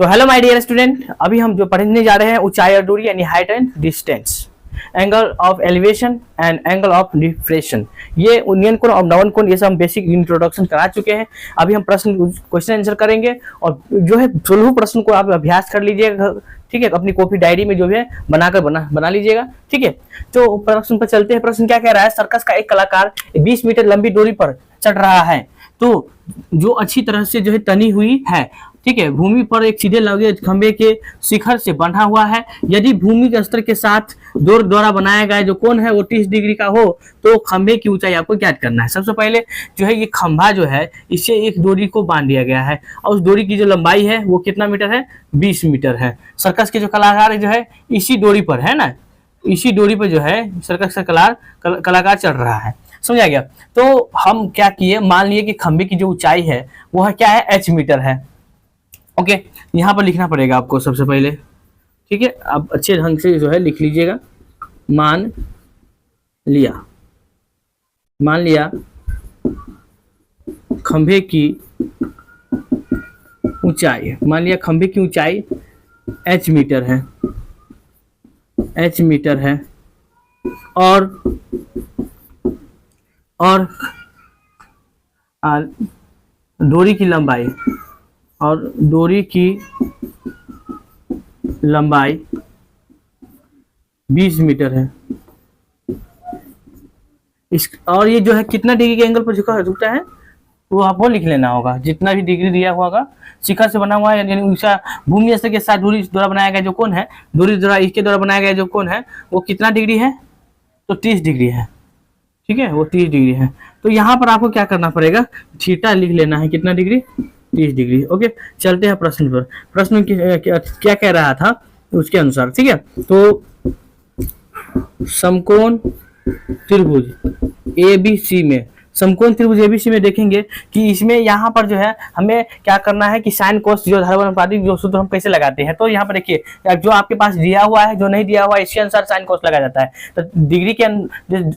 तो hello my dear student, अभी हम जो पढ़ने जा रहे हैं ऊंचाई और दूरी यानी height and distance, angle of elevation and angle of depression. ये उन्नयन कोण और नवन कोण, ये सब हम बेसिक इंट्रोडक्शन करा चुके हैं। अभी हम क्वेश्चन आंसर करेंगे और जो है 16 प्रश्न को आप अभ्यास कर लीजिएगा, ठीक है। अपनी कॉपी डायरी में जो है बनाकर बना लीजिएगा, ठीक है। तो प्रश्न पर चलते हैं। प्रश्न क्या कह रहा है? सर्कस का एक कलाकार 20 मीटर लंबी डोरी पर चढ़ रहा है तो जो अच्छी तरह से जो है तनी हुई है, ठीक है, भूमि पर एक सीधे लगे खंभे के शिखर से बंधा हुआ है। यदि भूमि के स्तर के साथ दो द्वारा बनाया गया जो कोण है वो 30 डिग्री का हो तो खंभे की ऊंचाई आपको ज्ञात करना है। सबसे पहले जो है ये खंभा जो है इससे एक डोरी को बांध दिया गया है और उस डोरी की जो लंबाई है वो कितना मीटर है? 20 मीटर है। सर्कस के जो कलाकार जो है इसी डोरी पर है ना, इसी डोरी पर जो है सर्कस का कलाकार चढ़ रहा है। समझा गया? तो हम क्या किए, मान लिए कि खंभे की जो ऊंचाई है वो क्या है? h मीटर है। ओके, यहाँ पर लिखना पड़ेगा आपको सबसे पहले, ठीक है। आप अच्छे ढंग से जो है लिख लीजिएगा। मान लिया खंभे की ऊंचाई, मान लिया खंभे की ऊंचाई h मीटर है, h मीटर है और डोरी की लंबाई, और डोरी की लंबाई 20 मीटर है। इस और ये जो है कितना डिग्री के एंगल पर झुकता है वो आपको लिख लेना होगा। जितना भी डिग्री दिया हुआ होगा, शिखर से बना हुआ है यानी ऊंचा भूमि स्तर के साथ दूरी द्वारा बनाया गया जो कोण है, दूरी द्वारा इसके द्वारा बनाया गया जो कोण है वो कितना डिग्री है? तो 30 डिग्री है, ठीक है, वो 30 डिग्री है। तो यहाँ पर आपको क्या करना पड़ेगा? थीटा लिख लेना है। कितना डिग्री? 30 डिग्री। ओके, चलते हैं प्रश्न पर। प्रश्न क्या कह रहा था उसके अनुसार, ठीक है। तो समकोण त्रिभुज एबीसी में, समकोण त्रिभुज एबीसी में देखेंगे कि इसमें यहाँ पर जो है हमें क्या करना है कि साइन कोस जो धर्मानुपातिक जो सूत्र हम कैसे लगाते हैं। तो यहाँ पर देखिए जो आपके पास दिया हुआ है, जो नहीं दिया हुआ है इसके अनुसार साइन कोस लगाया जाता है। तो डिग्री के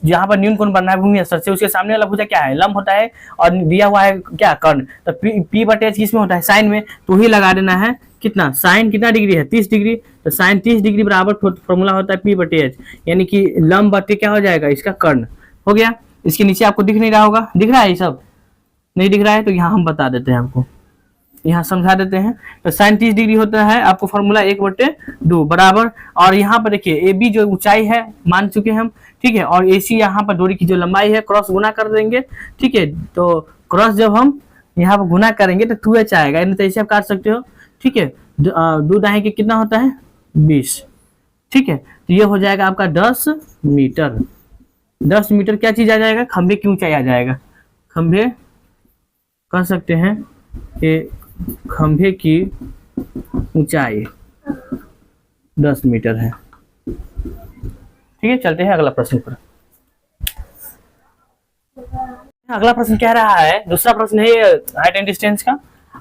जहाँ पर न्यून कोण बनना है भूमि स्तर से, उसके सामने वाला भुजा क्या है? लंब होता है और दिया हुआ है क्या? कर्ण। तो पी बटे एच किसमें होता है? साइन में। तो ही लगा देना है। कितना साइन कितना डिग्री है? 30 डिग्री। तो साइन 30 डिग्री बराबर फॉर्मूला होता है पी बटे एच, यानी कि लंब बटे क्या हो जाएगा? इसका कर्ण हो गया। इसके नीचे आपको दिख नहीं रहा होगा, दिख रहा है? ये सब नहीं दिख रहा है तो यहाँ हम बता देते हैं आपको, यहाँ समझा देते हैं। तो साइन 30 डिग्री होता है आपको फॉर्मूला 1/2 बराबर, और यहाँ पर देखिए ए बी जो ऊंचाई है मान चुके हैं हम, ठीक है, और ए सी यहाँ पर डोरी की जो लंबाई है क्रॉस गुना कर देंगे, ठीक है। तो क्रॉस जब हम यहाँ पर गुना करेंगे तो 2h आएगा, तो ऐसे आप काट सकते हो, ठीक है। 2 दाएं के कितना होता है? 20, ठीक है। तो ये हो जाएगा आपका 10 मीटर। 10 मीटर क्या चीज आ जाएगा? खंभे की ऊंचाई आ जाएगा। खंभे कह सकते हैं कि खंभे की ऊंचाई 10 मीटर है, ठीक है। चलते हैं अगला प्रश्न पर। अगला प्रश्न कह रहा है, दूसरा प्रश्न है हाइट एंड डिस्टेंस का।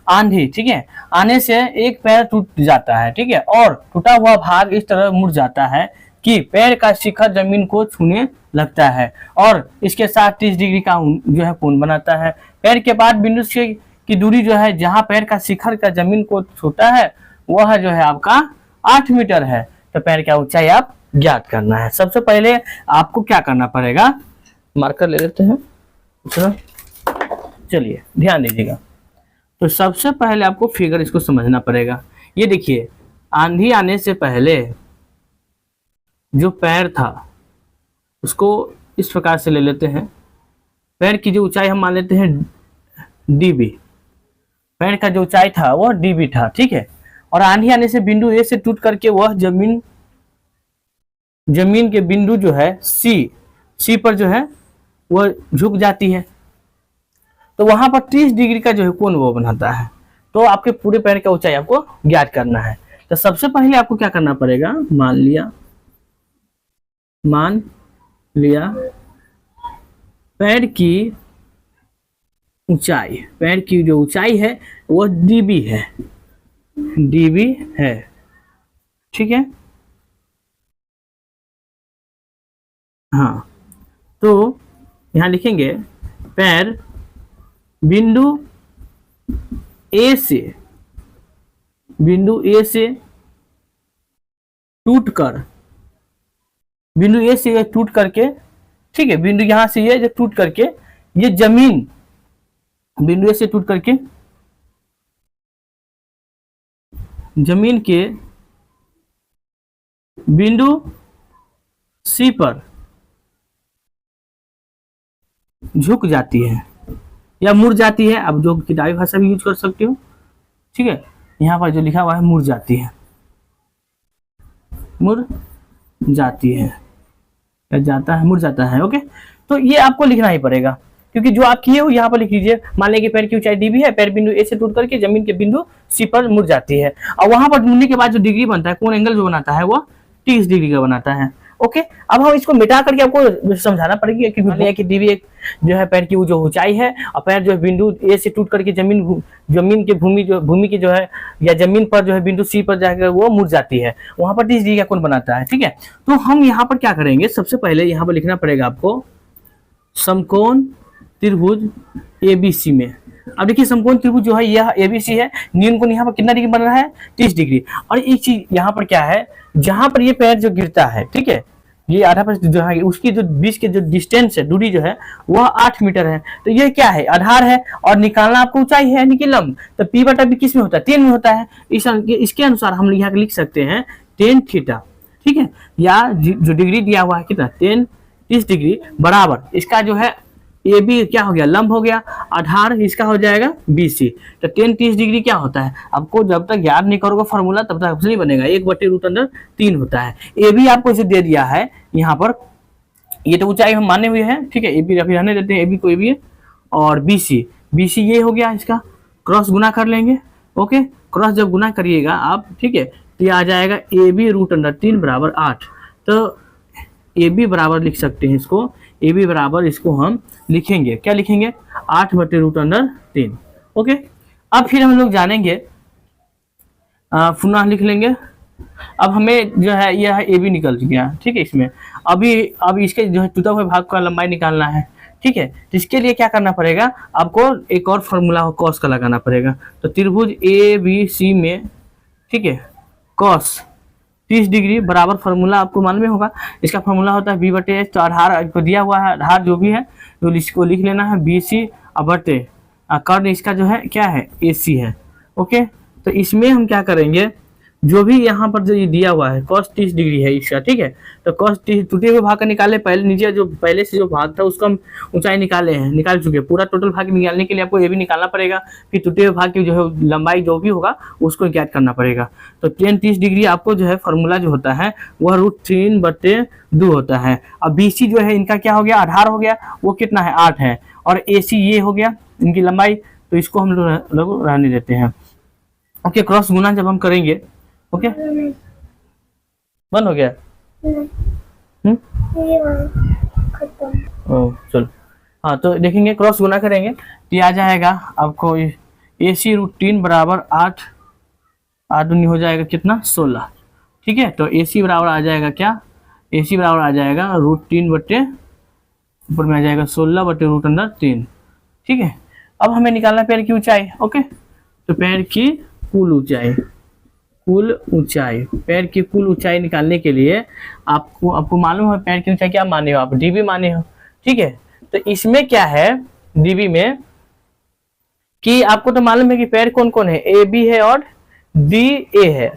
आंधी, ठीक है, आने से एक पैर टूट जाता है, ठीक है, और टूटा हुआ भाग इस तरह मुड़ जाता है कि पैर का शिखर जमीन को छूने लगता है और इसके साथ 30 डिग्री का जो है कोण बनाता है। पैर के बाद बिंदु से की दूरी जो है जहां पैर का शिखर का जमीन को छूता है वह जो है आपका 8 मीटर है। तो पैर का ऊंचाई आप ज्ञात करना है। सबसे पहले आपको क्या करना पड़ेगा? मार्कर ले लेते हैं, चलिए ध्यान दीजिएगा। तो सबसे पहले आपको फिगर इसको समझना पड़ेगा। ये देखिए, आंधी आने से पहले जो पैर था उसको इस प्रकार से ले लेते हैं। पैर की जो ऊंचाई हम मान लेते हैं db, पैर का जो ऊंचाई था वह db था, ठीक है। और आंधी आने से बिंदु ए से टूट करके वह जमीन के बिंदु जो है सी पर जो है वह झुक जाती है। तो वहां पर 30 डिग्री का जो है कोण वो बनाता है। तो आपके पूरे पैर का ऊंचाई आपको ज्ञात करना है। तो सबसे पहले आपको क्या करना पड़ेगा? मान लिया पैर की ऊंचाई, पैर की जो ऊंचाई है वो db है, ठीक है। हाँ, तो यहां लिखेंगे पैर बिंदु ए से बिंदु ए से टूट कर, बिंदु ए से टूट करके, ठीक है, बिंदु यहां से ये जो टूट करके ये जमीन, बिंदु ए से टूट करके जमीन के बिंदु सी पर झुक जाती है या मुड़ जाती है। अब जो किताबी भाषा भी यूज कर सकते हो, ठीक है, यहाँ पर जो लिखा हुआ है मुड़ जाती है, मुड़ जाती है या जाता है, मुड़ जाता है। ओके, तो ये आपको लिखना ही पड़ेगा, क्योंकि जो आप किए हो यहाँ पर लिख लीजिए। मान लें कि पैर की ऊंचाई डीबी है, पैर बिंदु ए से टूट करके जमीन के बिंदु सी पर मुड़ जाती है, और वहां पर मुड़ने के बाद जो डिग्री बनता है, कोण एंगल जो बनाता है वो 30 डिग्री का बनाता है। ओके, अब हम इसको मिटा करके आपको समझाना पड़ेगा कि मान लिया कि डीबी एक जो है पैर की जो ऊंचाई है, और पैर जो है बिंदु ए से टूट करके जमीन के भूमि की जो है या जमीन पर जो है बिंदु सी पर जाकर वो मुड़ जाती है, वहां पर 30 डिग्री का कोण बनाता है। ठीक है, तो हम यहाँ पर क्या करेंगे, सबसे पहले यहाँ पर लिखना पड़ेगा आपको समकोण त्रिभुज एबीसी में। अब देखिए समकोण त्रिभुज जो है यह एबीसी है, न्यून कोण यहाँ पर कितना डिग्री बन रहा है, 30 डिग्री। और एक चीज यहाँ पर क्या है, जहां पर ये पैर जो गिरता है, ठीक है, ये आधा पर जो है उसकी जो बीच के जो डिस्टेंस है, दूरी जो है वह 8 मीटर है। तो ये क्या है, आधार है, और निकालना आपको ऊंचाई है यानी कि लंब। तो पी बटा बी किस में होता है, 3 में होता है। इसके अनुसार हम यहाँ लिख सकते हैं tan थीटा, ठीक है, या जो डिग्री दिया हुआ है कितना 30 डिग्री बराबर इसका जो है ए बी क्या हो गया, लंब हो गया, आधार इसका हो जाएगा BC। तो tan 30 डिग्री क्या होता है, आपको जब तक याद नहीं करोगे फॉर्मूला तब तक नहीं बनेगा, 1/√3 होता है। ए बी आपको इसे दे दिया है यहाँ पर, ये तो ऊंचाई हम माने हुए हैं, ठीक है, ए बी रहने देते हैं, ए बी कोई भी है, और BC ये हो गया, इसका क्रॉस गुना कर लेंगे। ओके, क्रॉस जब गुना करिएगा आप, ठीक है, तो ये आ जाएगा AB√3 बराबर 8। तो ए बी बराबर लिख सकते हैं इसको, ए बी बराबर इसको हम लिखेंगे, क्या लिखेंगे, 8/√3। ओके, अब फिर हम लोग जानेंगे, पुनः लिख लेंगे। अब हमें जो है यह ए बी निकल गया, ठीक है, इसमें अभी इसके जो है टूटा हुए भाग का लंबाई निकालना है, ठीक है। तो इसके लिए क्या करना पड़ेगा, आपको एक और फॉर्मूला कॉस का लगाना पड़ेगा। तो त्रिभुज ABC में, ठीक है, कॉस 30 डिग्री बराबर फॉर्मूला आपको मालूम होगा, इसका फॉर्मूला होता है B/H। तो आधार को दिया हुआ है, आधार जो भी है तो इसको लिख लेना है BC बटे कर्ण इसका जो है क्या है AC है। ओके, तो इसमें हम क्या करेंगे, जो भी यहाँ पर जो ये दिया हुआ है cos 30 डिग्री है इसका, ठीक है, तो cos 30 टूटे हुए भाग का निकाले, पहले नीचे जो पहले से जो भाग था उसका हम ऊंचाई निकाल चुके हैं। पूरा टोटल भाग निकालने के लिए आपको ये भी निकालना पड़ेगा, फिर टूटे हुए भाग की जो है लंबाई जो भी होगा उसको ज्ञात करना पड़ेगा। तो tan 30 डिग्री आपको जो है फॉर्मूला जो होता है वह √3/2 होता है। अब BC जो है इनका क्या हो गया, आधार हो गया, वो कितना है 8 है, और AC ये हो गया इनकी लंबाई, तो इसको हम लोग रहने देते हैं। ओके, क्रॉस गुना जब हम करेंगे, ओके, बंद हो गया, ओ चलो, हाँ, तो देखेंगे क्रॉस गुना करेंगे तो ये आ जाएगा आपको AC√3 बराबर 8 दूनी हो जाएगा कितना 16, ठीक है। तो AC बराबर आ जाएगा क्या, AC बराबर आ जाएगा √3 बटे ऊपर में आ जाएगा 16/√3, ठीक है। अब हमें निकालना पैर की ऊंचाई। ओके, तो पैर की कुल ऊंचाई, पैर की कुल ऊंचाई निकालने के लिए आपको मालूम है पैर की ऊंचाई क्या माने हो आप, डीबी माने हो, ठीक है। तो इसमें क्या है डीबी में कि आपको तो मालूम है कि पैर कौन कौन है, ए बी है और डी ए है।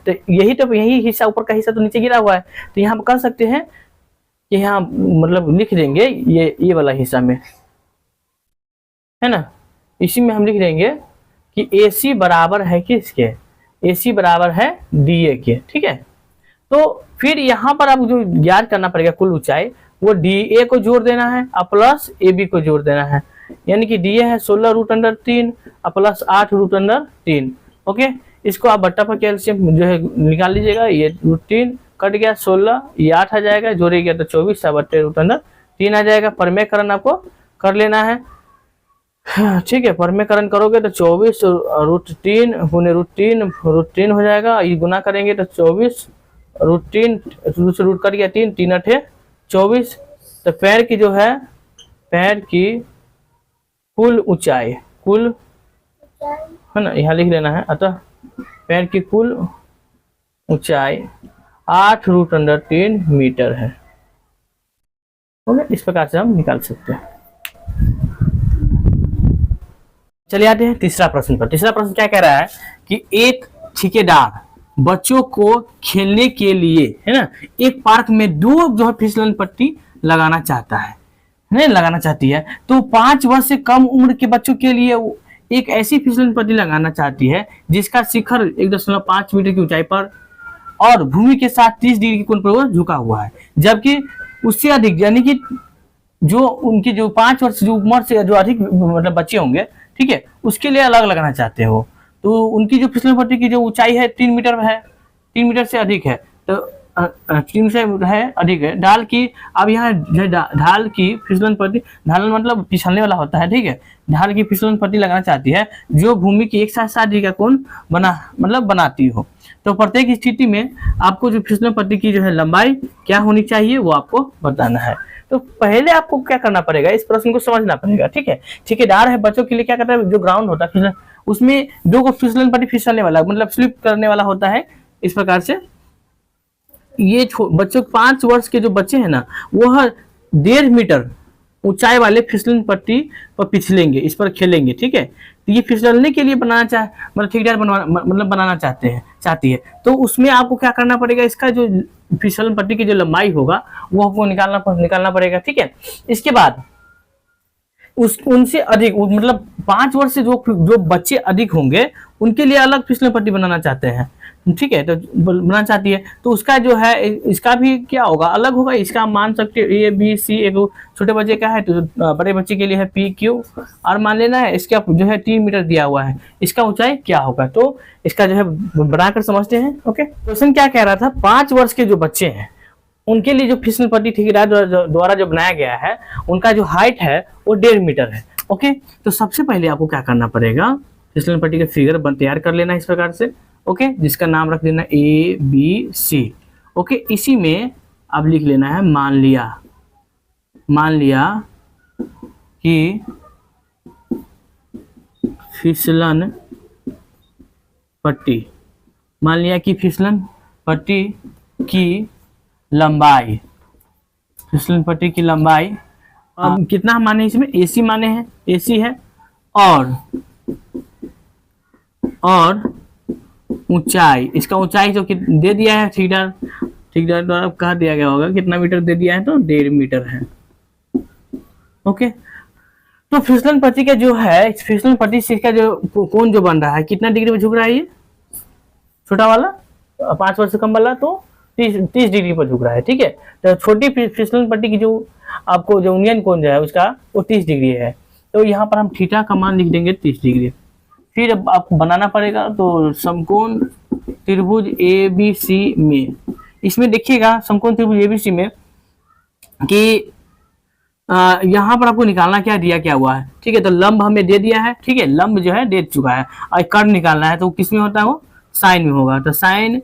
तो यही हिस्सा, ऊपर का हिस्सा तो नीचे गिरा हुआ है, तो यहाँ कर सकते हैं कि यहाँ मतलब लिख देंगे ये वाला हिस्सा में, है ना, इसी में हम लिख देंगे कि AC बराबर है किसके, AC बराबर है DA के, ठीक है। तो फिर यहाँ पर आप जो ज्ञात करना पड़ेगा कुल ऊंचाई, वो DA को जोड़ देना है और प्लस AB को जोड़ देना है, यानी कि DA है 16√3 और प्लस 8√3। ओके, इसको आप बट्टा पर कैल्शियम जो है निकाल लीजिएगा, ये √3 कट गया 16, ये 8 आ जाएगा, जोड़ेगा तो 24/√3 आ जाएगा। परमेयकरण आपको कर लेना है, ठीक है, परमेयकरण करोगे तो 24√3 गुने √3 हो जाएगा, ये गुना करेंगे तो 24√3 रूट कर गया 3 3 8 24। तो पैर की जो है, पैर की कुल ऊंचाई, कुल है ना, यहाँ लिख लेना है, अतः पैर की कुल ऊंचाई 8√3 मीटर है। ओके, इस प्रकार से हम निकाल सकते हैं। चलिए आते हैं तीसरा प्रश्न पर। तीसरा प्रश्न क्या कह रहा है कि एक ठेकेदार बच्चों को खेलने के लिए, है ना, एक पार्क में 2 जो है फिसलन पट्टी लगाना चाहता है, नहीं लगाना चाहती है। तो 5 वर्ष से कम उम्र के बच्चों के लिए एक ऐसी फिसलन पट्टी लगाना चाहती है जिसका शिखर 1.5 मीटर की ऊंचाई पर और भूमि के साथ 30 डिग्री के कोण पर वो झुका हुआ है, जबकि उससे अधिक, यानी कि जो उनकी जो 5 वर्ष जो उम्र से जो अधिक मतलब बच्चे होंगे, ठीक है, उसके लिए अलग लगाना चाहते हो। तो उनकी जो फिसलन पट्टी की जो ऊंचाई है 3 मीटर है, 3 मीटर से अधिक है। तो 3 से है अधिक है ढाल की। अब यहाँ ढाल की फिसलन पट्टी, ढाल मतलब फिसलने वाला होता है, ठीक है, ढाल की फिसलन पट्टी लगाना चाहती है जो भूमि की 160 डिग्री का कोण बनाती हो। तो प्रत्येक स्थिति में आपको जो फिसलन पट्टी की जो है लंबाई क्या होनी चाहिए वो आपको बताना है। तो पहले आपको क्या करना पड़ेगा, इस प्रश्न को समझना पड़ेगा, ठीक है। ठेकेदार है बच्चों के लिए क्या करता है, जो ग्राउंड होता है फिसलन, उसमें 2 फिसलन पट्टी फिसलने वाला मतलब स्लिप करने वाला होता है। इस प्रकार से ये बच्चों 5 वर्ष के जो बच्चे हैं ना, वह 1.5 मीटर ऊंचाई वाले फिसलन पट्टी पर फिसलेंगे, इस पर खेलेंगे, ठीक है। तो ये फिसलने के लिए बनाना मतलब ठेकेदार बनाना चाहती है। तो उसमें आपको क्या करना पड़ेगा, इसका जो फिसलन पट्टी की जो लंबाई होगा वो आपको निकालना पड़ेगा, ठीक है। इसके बाद उनसे अधिक मतलब 5 वर्ष से जो बच्चे अधिक होंगे उनके लिए अलग फिसलन पट्टी बनाना चाहते हैं, ठीक है। तो बनाना चाहती है तो उसका जो है इसका भी क्या होगा, अलग होगा। इसका मान सकते ए बी सी, एक छोटे बच्चे का है तो बड़े बच्चे के लिए है पी क्यू और मान लेना है। इसका जो है 3 मीटर दिया हुआ है, इसका ऊंचाई क्या होगा, तो इसका जो है बनाकर समझते हैं। ओके, क्वेश्चन क्या कह रहा था, 5 वर्ष के जो बच्चे हैं उनके लिए जो फिसलन पट्टी ठेकेदार द्वारा जो बनाया गया है उनका जो हाइट है वो 1.5 मीटर है। ओके, तो सबसे पहले आपको क्या करना पड़ेगा, फिसलन पट्टी का फिगर तैयार कर लेना इस प्रकार से, ओके, जिसका नाम रख देना ए बी सी। ओके, इसी में अब लिख लेना है मान लिया कि फिसलन पट्टी, मान लिया कि फिसलन पट्टी की लंबाई, फिसलन पट्टी की लंबाई अब कितना माने, इसमें एसी माने हैं, एसी है, और ऊंचाई, इसका ऊंचाई जो दे दिया है ठेकेदार द्वारा कहा दिया गया होगा कितना मीटर दे दिया है, तो 1.5 मीटर है। ओके, तो फिसलन पट्टी का जो है, फिसलन पट्टी से इसका जो कोण जो बन रहा है कितना डिग्री में झुक रहा है, ये छोटा वाला 5 वर्ष से कम वाला तो 30 डिग्री पर झुक रहा है, ठीक है। तो छोटी फिसलन पट्टी की जो आपको जो यूनियन कोण जो है उसका वो 30 डिग्री है। तो यहाँ पर हम थीटा का मान लिख देंगे 30 डिग्री। फिर अब आपको बनाना पड़ेगा तो समकोण त्रिभुज ए बी सी में, इसमें देखिएगा समकोण त्रिभुज ए बी सी में कि यहाँ पर आपको निकालना क्या दिया क्या हुआ है, ठीक है। तो लंब हमें दे दिया है, ठीक है, लंब जो है दे चुका है और कर्ण निकालना है तो किस में होता है, वो साइन में होगा। तो साइन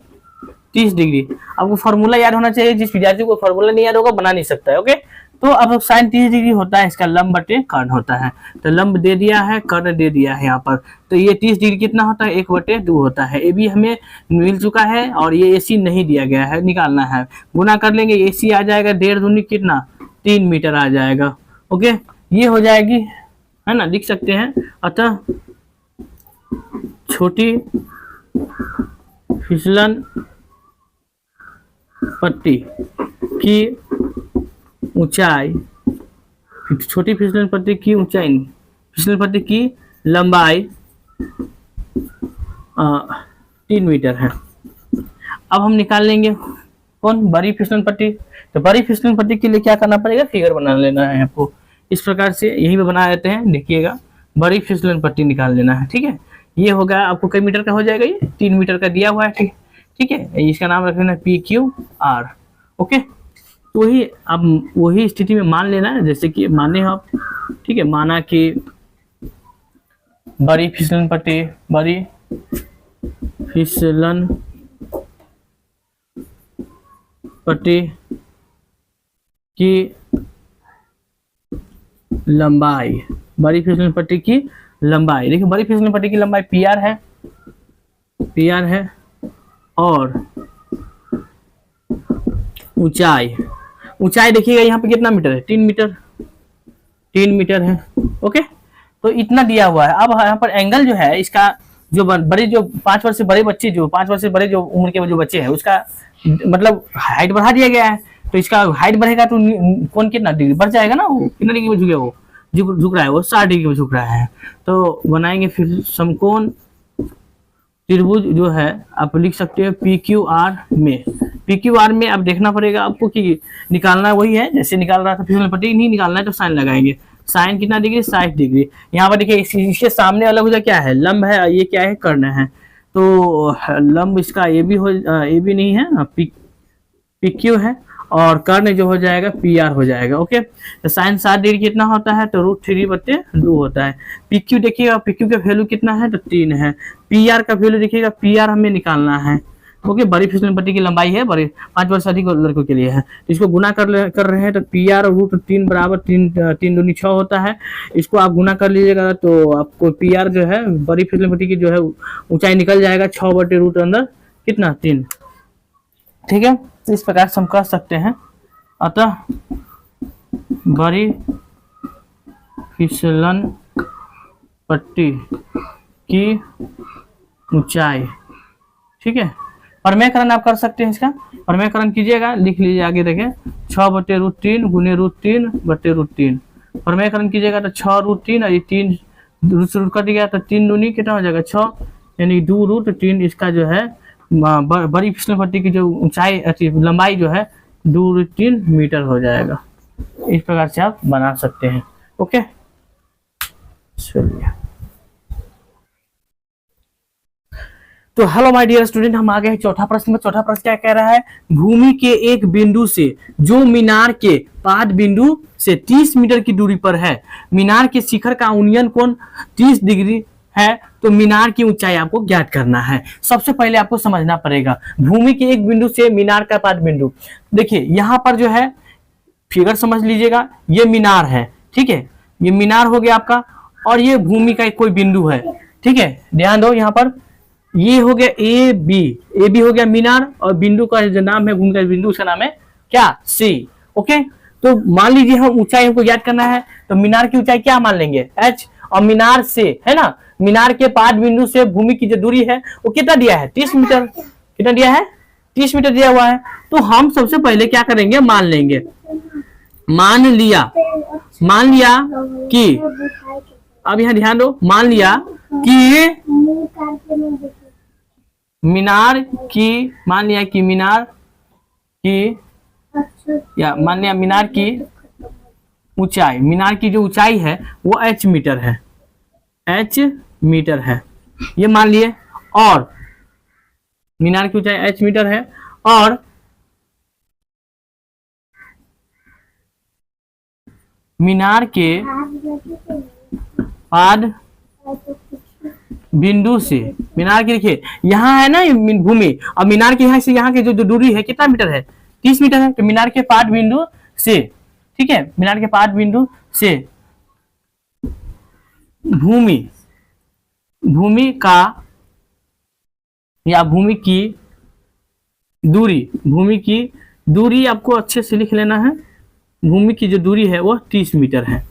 30 डिग्री, आपको फॉर्मूला याद होना चाहिए, जिस विद्यार्थी को फॉर्मूला नहीं याद होगा बना नहीं सकता है। ओके, तो अब साइन 30 डिग्री होता है, इसका लंब बटे कर्ण होता है। तो लंब दे दिया है, कर्ण दे दिया है यहाँ पर। तो ये 30 डिग्री कितना होता है, 1/2 होता है। ए बी हमें मिल चुका है और ये एसी नहीं दिया गया है, निकालना है, गुना कर लेंगे, एसी आ जाएगा 1.5 दूनी कितना 3 मीटर आ जाएगा। ओके, ये हो जाएगी, है ना, लिख सकते हैं। अतः छोटी फिसलन पट्टी की ऊंचाई, छोटी फिसलन पट्टी की ऊंचाई, फिसलन पट्टी की लंबाई 3 मीटर है। अब हम निकाल लेंगे कौन, बड़ी फिसलन पट्टी। तो बड़ी फिसलन पट्टी के लिए क्या करना पड़ेगा, फिगर बना लेना है आपको इस प्रकार से, यही पे बना लेते हैं, देखिएगा बड़ी फिसलन पट्टी निकाल लेना है, ठीक है। ये होगा आपको कई मीटर का हो जाएगा, ये 3 मीटर का दिया हुआ है, ठीक है। इसका नाम रख लेना पी क्यू आर। ओके, तो ही अब वही स्थिति में मान लेना है, जैसे कि माने आप, ठीक है, माना कि बड़ी फिसलन पट्टी की लंबाई, बड़ी फिसलन पट्टी की लंबाई, देखिए बड़ी फिसलन पट्टी की लंबाई पी आर है, पी आर है, और ऊंचाई, ऊंचाई देखिएगा यहाँ पे कितना मीटर है, 3 मीटर, 3 मीटर है। ओके, तो इतना दिया हुआ है। अब यहाँ पर एंगल जो है इसका, जो बड़े, जो 5 वर्ष से बड़े बच्चे, जो 5 वर्ष से बड़े जो उम्र के जो बच्चे हैं, उसका मतलब हाइट बढ़ा दिया गया है, तो इसका हाइट बढ़ेगा तो कौन कितना डिग्री बढ़ जाएगा ना, वो कितना डिग्री में झुकेगा, वो झुक रहा है, वो 60 डिग्री में झुक रहा है। तो बनाएंगे फिर समकोण त्रिभुज जो है, आप लिख सकते हो पी क्यू आर में। पी क्यू आर में अब देखना पड़ेगा आपको कि निकालना वही है जैसे निकाल रहा था फिर पट्टी, नहीं निकालना है तो साइन लगाएंगे। साइन कितना डिग्री, 60 डिग्री। यहाँ पर देखिए इसके सामने अलग हो जाए क्या है, लंब है, ये क्या है, कर्ण है। तो लंब इसका ए बी नहीं है, पी क्यू है, और कर्ण जो हो जाएगा पी आर हो जाएगा। ओके, तो साइन 60 डिग्री कितना होता है, तो √3/2 होता है। पी क्यू देखिएगा, पी क्यू का वैल्यू कितना है, तो 3 है। पी आर का वैल्यू देखिएगा, पी आर हमें निकालना है। ओके, बड़ी फिसलन पट्टी की लंबाई है, बड़े 5 वर्ष से अधिक लड़कों के लिए है, तो इसको गुना कर रहे हैं, तो पी आर √3 बराबर 3 दूनी 6 होता है। इसको आप गुना कर लीजिएगा तो आपको पी आर जो है, बड़ी फिसलन पट्टी की जो है ऊंचाई निकल जाएगा 6/√3 कितना, 3। ठीक है, तो इस प्रकार से हम कर सकते हैं। अतः बड़ी फिसलन पट्टी की ऊंचाई, ठीक है, प्रमेयकरण आप कर सकते हैं। इसका प्रमेयकरण कीजिएगा, लिख लीजिए, आगे देखें, 6/√3 गुने √3/√3। प्रमेयकरण कीजिएगा तो 6√3 और ये 3 रूट से रूट कट गया, तो 3 दूनी कितना हो जाएगा, 6, यानी 2√3। इसका जो है बड़ी फिसलन पट्टी की जो ऊंचाई लंबाई जो है 2√3 मीटर हो जाएगा। इस प्रकार से आप बना सकते हैं। ओके, चलिए, तो हेलो माय डियर स्टूडेंट, हम आ गए हैं चौथा प्रश्न में। चौथा प्रश्न क्या कह रहा है, भूमि के एक बिंदु से जो मीनार के पाद बिंदु से 30 मीटर की दूरी पर है, मीनार के शिखर का उन्नयन कोण 30 डिग्री है, तो मीनार की ऊंचाई आपको ज्ञात करना है। सबसे पहले आपको समझना पड़ेगा भूमि के एक बिंदु से मीनार का पाद बिंदु। देखिए यहाँ पर जो है फिगर समझ लीजिएगा, ये मीनार है, ठीक है, ये मीनार हो गया आपका, और ये भूमि का एक कोई बिंदु है, ठीक है, ध्यान दो, यहाँ पर ये हो गया ए बी हो गया मीनार, और बिंदु का जो नाम है, भूमि का बिंदु उसका नाम है क्या, सी। ओके, तो मान लीजिए हम ऊंचाई हमको ज्ञात करना है, तो मीनार की ऊंचाई क्या मान लेंगे, h, और मीनार से, है ना, मीनार के पाद बिंदु से भूमि की जो दूरी है वो कितना दिया है, 30 मीटर। कितना दिया है, 30 मीटर दिया हुआ है। तो हम सबसे पहले क्या करेंगे, मान लेंगे, मान लिया कि, अब यहाँ ध्यान दो, मान लिया कि मीनार की, मान लिया कि मीनार की, या मान लिया मीनार की ऊंचाई, मीनार की जो ऊंचाई है वो h मीटर है, h मीटर है, ये मान लिए, और मीनार की ऊंचाई h मीटर है, और मीनार के पाद बिंदु से, मीनार की देखिए यहाँ है ना भूमि, और मीनार के यहाँ से यहाँ की जो दूरी है कितना मीटर है, 30 मीटर है। तो मीनार के पाद बिंदु से, ठीक है, मीनार के पाद बिंदु से भूमि का, या भूमि की दूरी आपको अच्छे से लिख लेना है। भूमि की जो दूरी है वो 30 मीटर है,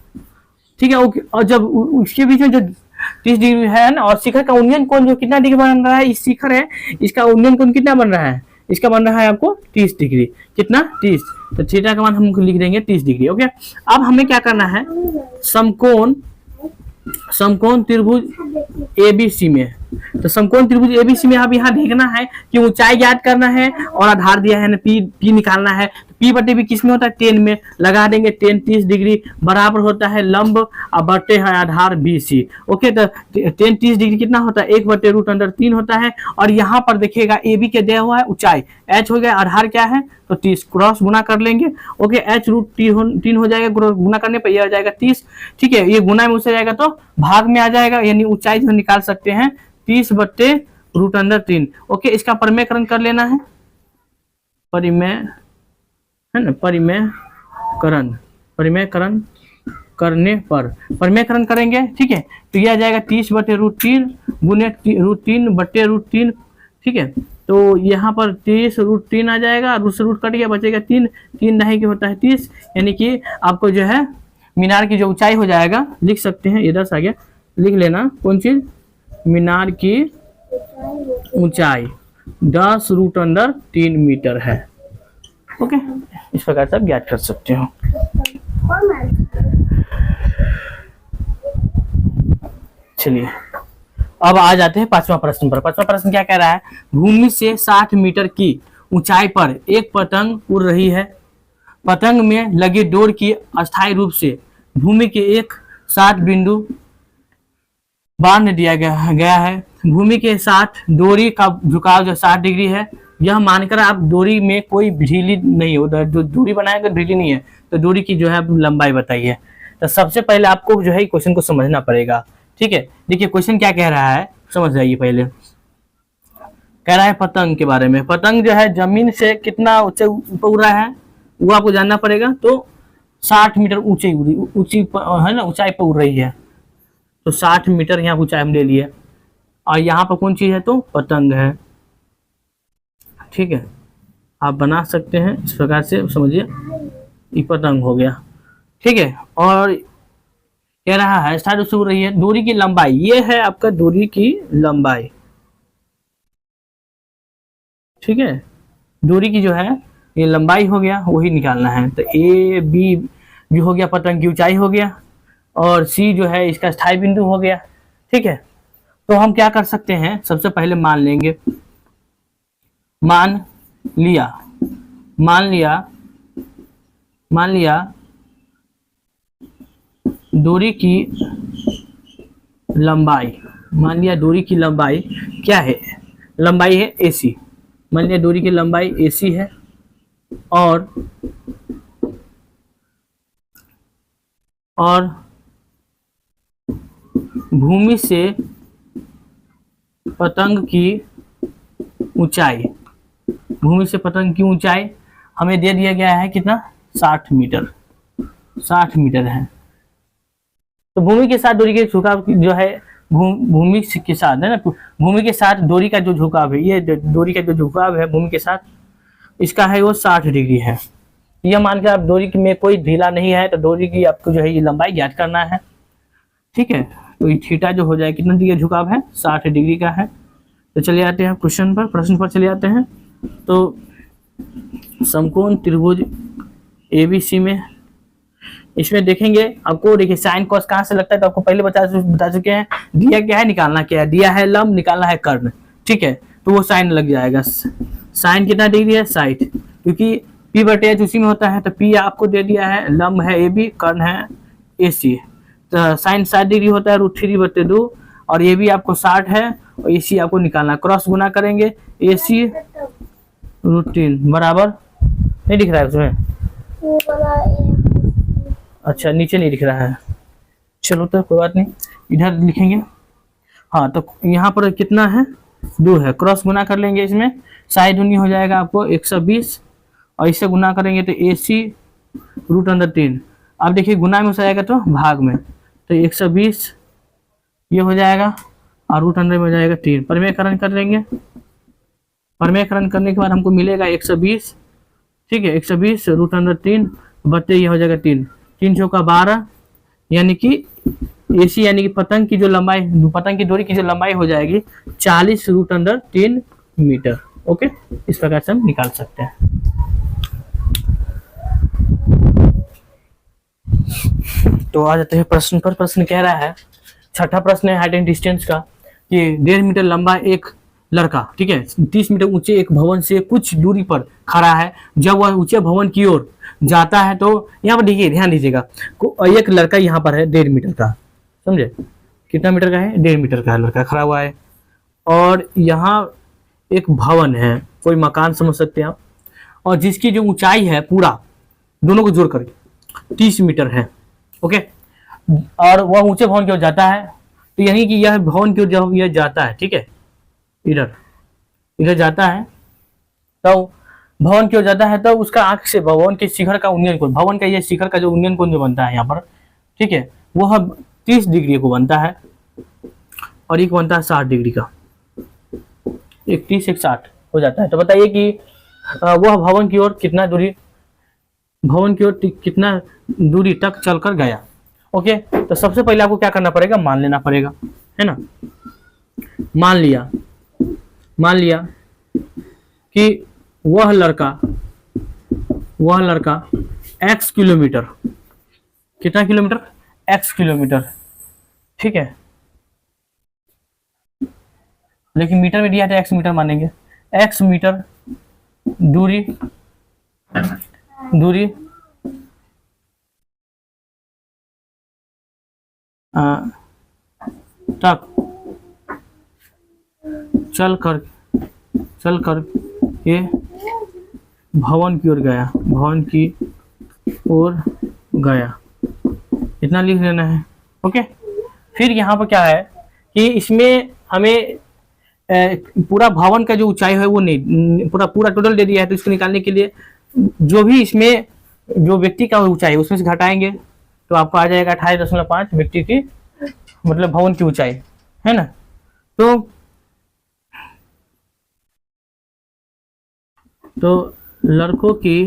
ठीक है। और जब उसके बीच में जो 30 डिग्री है ना, और शिखर का उन्नयन कोण जो कितना डिग्री बन रहा है, इस शिखर है, इसका उन्नयन कोण कितना बन रहा है, इसका बन रहा है आपको 30 डिग्री। कितना, 30, तो थीटा का मान हम लिख देंगे 30 डिग्री। ओके, अब हमें क्या करना है, समकोण त्रिभुज एबीसी में, तो समकोण त्रिभुज एबीसी में अब यहाँ देखना है कि ऊंचाई ज्ञात करना है, और आधार दिया है ना पी निकालना है। पी बटे भी किस में होता है, 10 में, लगा देंगे 10, 30 डिग्री बराबर होता है लंब और बटे है आधार BC। ओके, तो 10 30 डिग्री कितना होता है, 1/√3 होता है। और यहाँ पर देखिएगा AB के दिया हुआ है ऊंचाई h हो गया, आधार क्या है, तो 30, क्रॉस गुना कर लेंगे। ओके, h√3 हो जाएगा, गुना करने पर यह हो जाएगा 30, ठीक है, ये गुना में उससे जाएगा तो भाग में आ जाएगा, यानी ऊंचाई जो निकाल सकते हैं 30/√3। ओके, इसका परिमेयकरण कर लेना है, परिमेयकरण करने पर, परिमेयकरण करेंगे, ठीक है, तो यह आ जाएगा 30/√3 गुने √3/√3 ठीक है। तो यहाँ पर 30√3 आ जाएगा, और उससे रूट कट गया, बचेगा 3, 3 नहीं कि होता है 30, यानी कि आपको जो है मीनार की जो ऊंचाई हो जाएगा, लिख सकते हैं, इधर से आ गया, लिख लेना कौन चीज, मीनार की ऊंचाई 10√3 मीटर है। ओके, इस प्रकार से आप ज्ञात कर सकते हो। चलिए अब आ जाते हैं पांचवा प्रश्न पर। पांचवा प्रश्न क्या कह रहा है, भूमि से 60 मीटर की ऊंचाई पर एक पतंग उड़ रही है। पतंग में लगी डोर की अस्थायी रूप से भूमि के एक 60 बिंदु बांध दिया गया है। भूमि के साथ डोरी का झुकाव जो 60 डिग्री है, यह मानकर आप डोरी में कोई ढीली नहीं हो, जो डोरी बनाएगा ढीली नहीं है, तो डोरी की जो है लंबाई बताइए। तो सबसे पहले आपको जो है क्वेश्चन को समझना पड़ेगा। ठीक है, देखिए क्वेश्चन क्या कह रहा है, समझ जाइए। पहले कह रहा है पतंग के बारे में। पतंग जो है जमीन से कितना ऊंचे ऊपर उड़ रहा है वो आपको जानना पड़ेगा। तो 60 मीटर ऊंची है ना, ऊंचाई पर उड़ रही है, तो 60 मीटर यहाँ ऊंचाई हम ले लिए। और यहाँ पर कौन चीज है, तो पतंग है। ठीक है, आप बना सकते हैं इस प्रकार से, समझिए ये पतंग हो गया। ठीक है, और कह रहा है स्टार्ट से उड़ रही है। डोरी की लंबाई, ये है आपका डोरी की लंबाई। ठीक है, डोरी की जो है ये लंबाई हो गया, वही निकालना है। तो ए बी भी हो गया, पतंग की ऊंचाई हो गया, और सी जो है इसका स्थायी बिंदु हो गया। ठीक है, तो हम क्या कर सकते हैं, सबसे पहले मान लेंगे, मान लिया डोरी की लंबाई, मान लिया डोरी की लंबाई क्या है, लंबाई है AC। मान लिया डोरी की लंबाई AC है, और भूमि से पतंग की ऊंचाई, भूमि से पतंग की ऊंचाई हमें दे दिया गया है कितना, 60 मीटर, 60 मीटर है। तो भूमि के साथ डोरी के झुकाव जो है, भूमि के साथ है ना, भूमि के साथ डोरी का जो झुकाव है, ये डोरी का जो झुकाव है भूमि के साथ, इसका है वो 60 डिग्री है। यह मानकर आप डोरी में कोई ढीला नहीं है, तो डोरी की आपको जो है ये लंबाई ज्ञात करना है। ठीक है, तो ये थीटा जो हो जाए, कितना डिग्री झुकाव है, 60 डिग्री का है। तो चले आते हैं क्वेश्चन पर, प्रश्न पर चले आते हैं। तो समकोण त्रिभुज ABC में, इसमें देखेंगे आपको, देखिए साइन कॉस कहाँ से लगता है, तो आपको पहले बता चुके हैं। दिया क्या है, निकालना क्या है, दिया है लंब, निकालना है कर्ण। ठीक है, तो वो साइन लग जाएगा। साइन कितना डिग्री है, 60, क्योंकि P/H उसी में होता है। तो P आपको दे दिया है, लंब है AB, कर्ण है AC। तो साइन 60 डिग्री होता है, √3/2, और ये भी आपको 60 है, और AC आपको निकालना, क्रॉस गुना करेंगे, AC √3 बराबर, नहीं दिख रहा है उसमें, अच्छा नीचे नहीं दिख रहा है, चलो तो कोई बात नहीं, इधर लिखेंगे। हाँ, तो यहाँ पर कितना है, 2 है, क्रॉस गुना कर लेंगे, इसमें 60 हो जाएगा आपको 120, और इससे गुना करेंगे तो AC √3। अब देखिए गुना में हो जाएगा तो भाग में, तो 120 ये हो जाएगा, और √100 में हो जाएगा 3। परमेयकरण कर लेंगे, परमेयकरण करने के बाद हमको मिलेगा 120। ठीक है, 120 √3 बटे ये हो जाएगा 3, 3 चौका 12, यानी कि AC यानी कि पतंग की जो लंबाई, पतंग की डोरी की जो लंबाई हो जाएगी 40 √3 मीटर। ओके, इस प्रकार से हम निकाल सकते हैं। तो आ जाते हैं प्रश्न पर। प्रश्न कह रहा है, छठा प्रश्न है हाइट एंड डिस्टेंस का, कि 1.5 मीटर लंबा एक लड़का, ठीक है, 30 मीटर ऊंचे एक भवन से कुछ दूरी पर खड़ा है। जब वह ऊंचे भवन की ओर जाता है, तो यहाँ पर देखिए, ध्यान दीजिएगा, एक लड़का यहाँ पर है 1.5 मीटर का, समझे, कितना मीटर का है, 1.5 मीटर का लड़का खड़ा हुआ है, और यहाँ एक भवन है, कोई मकान समझ सकते हैं आप, और जिसकी जो ऊंचाई है पूरा दोनों को जोड़ करके 30 मीटर है। ओके, और वह ऊंचे भवन की ओर जाता है, तो यानी कि यह भवन की ओर जब यह जाता है, ठीक है, इधर जाता है, तो भवन की ओर जाता है, तो उसका आंख से भवन के शिखर का उन्नयन कोण, भवन का ये शिखर का जो उन्नयन कोण जो बनता है यहाँ पर, ठीक है, वह 30 डिग्री को बनता है, और एक बनता है 60 डिग्री का। एक 30 एक 60 हो जाता है। तो बताइए कि वह भवन की ओर कितना दूरी, भवन की ओर कितना दूरी तक चलकर गया। ओके, तो सबसे पहले आपको क्या करना पड़ेगा, मान लेना पड़ेगा, है ना। मान लिया कि वह लड़का x किलोमीटर, कितना किलोमीटर, x किलोमीटर, ठीक है, लेकिन मीटर में दिया है तो x मीटर मानेंगे, x मीटर दूरी तक चल कर के भवन की ओर गया, इतना लिख लेना है। ओके, फिर यहाँ पर क्या है कि इसमें हमें पूरा भवन का जो ऊंचाई है वो नहीं, पूरा टोटल दे दिया है, तो इसको निकालने के लिए जो भी इसमें जो व्यक्ति का ऊंचाई है उसमें से घटाएंगे तो आपको आ जाएगा 28.5 व्यक्ति की, मतलब भवन की ऊंचाई, है ना। तो लड़कों की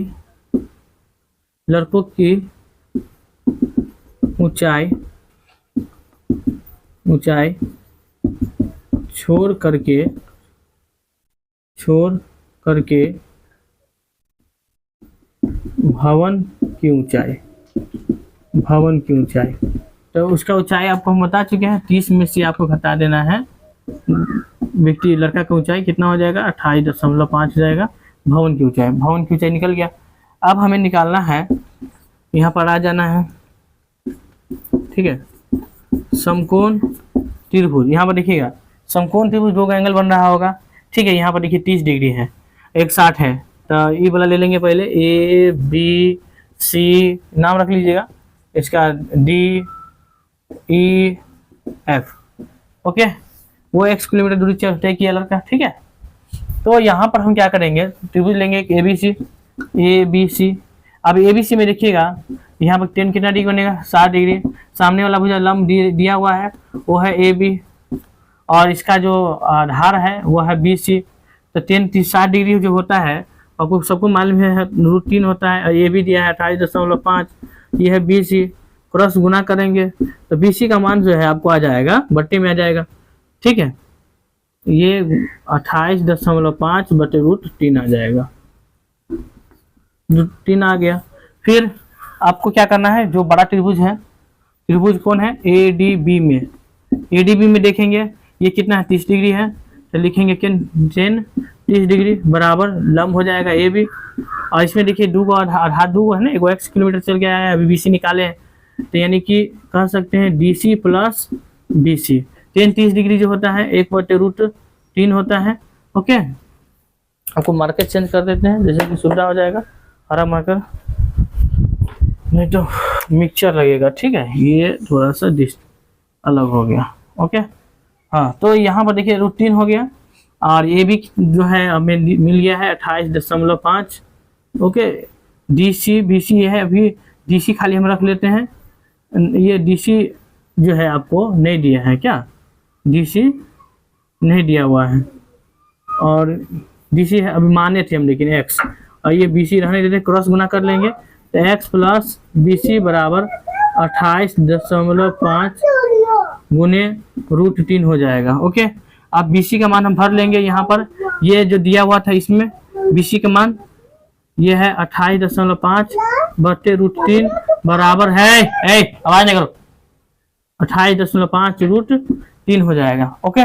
ऊंचाई छोड़ करके भवन की ऊंचाई, तो उसका ऊंचाई आपको हम बता चुके हैं, 30 में से आपको घटा देना है, व्यक्ति लड़का का ऊंचाई कितना हो जाएगा, 28.5 हो जाएगा। भवन की ऊंचाई निकल गया। अब हमें निकालना है, यहाँ पर आ जाना है, ठीक है, समकोण त्रिभुज। यहाँ पर देखिएगा समकोण त्रिभुज दो का एंगल बन रहा होगा, ठीक है। यहाँ पर देखिए 30 डिग्री है, एक 60 है, तो ये वाला ले लेंगे पहले, ए बी सी नाम रख लीजिएगा, इसका डी ई एफ। ओके, वो x किलोमीटर दूरी तय किया लड़का, ठीक है। तो यहाँ पर हम क्या करेंगे, त्रिभुज लेंगे ए बी सी। अब ए बी सी में देखिएगा यहाँ पर 10 कितना डिग्री बनेगा, 60 डिग्री। सामने वाला भुजा लंब दिया हुआ है वो है ए बी, और इसका जो आधार है वो है बी सी। तो 60 डिग्री जो होता है आपको सबको मालूम है, √3 होता है, और ये भी दिया है 28.5, ये है बी सी, क्रॉस गुना करेंगे तो बी सी का मान जो है आपको आ जाएगा, बट्टे में आ जाएगा, ठीक है। ये 28.5 बटे √3 आ जाएगा, √3 आ गया। फिर आपको क्या करना है, जो बड़ा त्रिभुज है, त्रिभुज कौन है, ए डी बी में देखेंगे ये कितना है, 30 डिग्री है, तो लिखेंगे 30 डिग्री बराबर लंब हो जाएगा ए बी। और इसमें देखिए दो को आधार दो है ना, एक x किलोमीटर चल गया है, अभी बी सी निकाले हैं, तो यानी कि कह सकते हैं D C plus B C. 30 degree जो होता है 1/√3 होता है। ओके, आपको मार्कर चेंज कर देते हैं जैसे कि सुविधा हो जाएगा, हरा मार्कर नहीं तो मिक्सचर लगेगा, ठीक है। ये थोड़ा सा अलग हो गया। ओके, हाँ, तो यहाँ पर देखिए √3 हो गया, और ये भी जो है हमें मिल गया है 28.5। Okay, D C B C ये है, अभी डी सी खाली हम रख लेते हैं, ये डी सी जो है आपको नहीं दिया है, क्या डी सी नहीं दिया हुआ है, और डी सी है अभी माने थे हम, लेकिन x, और ये बी सी रहने देते, क्रॉस गुना कर लेंगे तो x प्लस बी सी बराबर 28.5 गुने √3 हो जाएगा। ओके, अब BC का मान हम भर लेंगे यहाँ पर, ये जो दिया हुआ था इसमें BC का मान ये है 28.5 बटे √3 बराबर है, आवाज नहीं करो, 28.5 √3 हो जाएगा। ओके,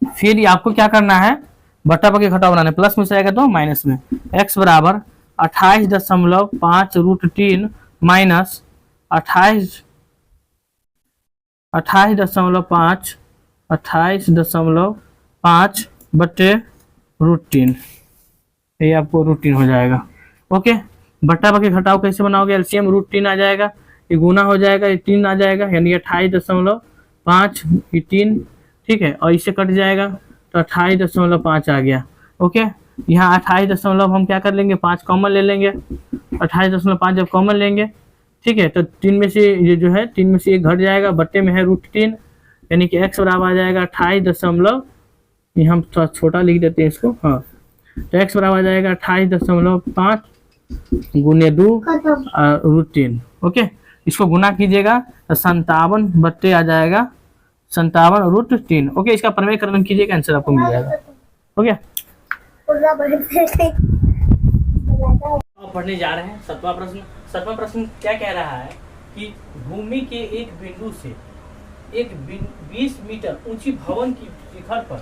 फिर आपको क्या करना है, बट्टा बके घटाव बनाना है, प्लस में से आएगा तो माइनस में, x बराबर 28.5 √3 माइनस 28.5 बटे √3, ये आपको √3 हो जाएगा। ओके, बट्टा बके घटाव कैसे बनाओगे, एलसीएम √3 आ जाएगा, ये गुना हो जाएगा, ये 3 आ जाएगा, यानी 28.5 ये 3, ठीक है, और इससे कट जाएगा तो 28.5 आ गया। ओके, यहाँ 28 हम क्या कर लेंगे, 5 कॉमन ले लेंगे, 28.5 जब कॉमन लेंगे, ठीक है, तो 3 में से ये जो है 3 में से 1 घट जाएगा, बट्टे में है √3, यानी कि x बराबर आ जाएगा 28. यहाँ थोड़ा छोटा लिख देते हैं इसको। हाँ, तो x बराबर आ जाएगा 28.5 गुने 2√3। ओके, इसको गुना कीजिएगा तो 57 आ जाएगा 57√3। ओके, इसका प्रमेयकरण कीजिएगा, आंसर आपको मिल जाएगा। ओके, अब पढ़ने जा रहे हैं 7वां प्रश्न। 7वां प्रश्न क्या कह रहा है कि भूमि के एक बिंदु से एक 20 मीटर ऊंची भवन की शिखर पर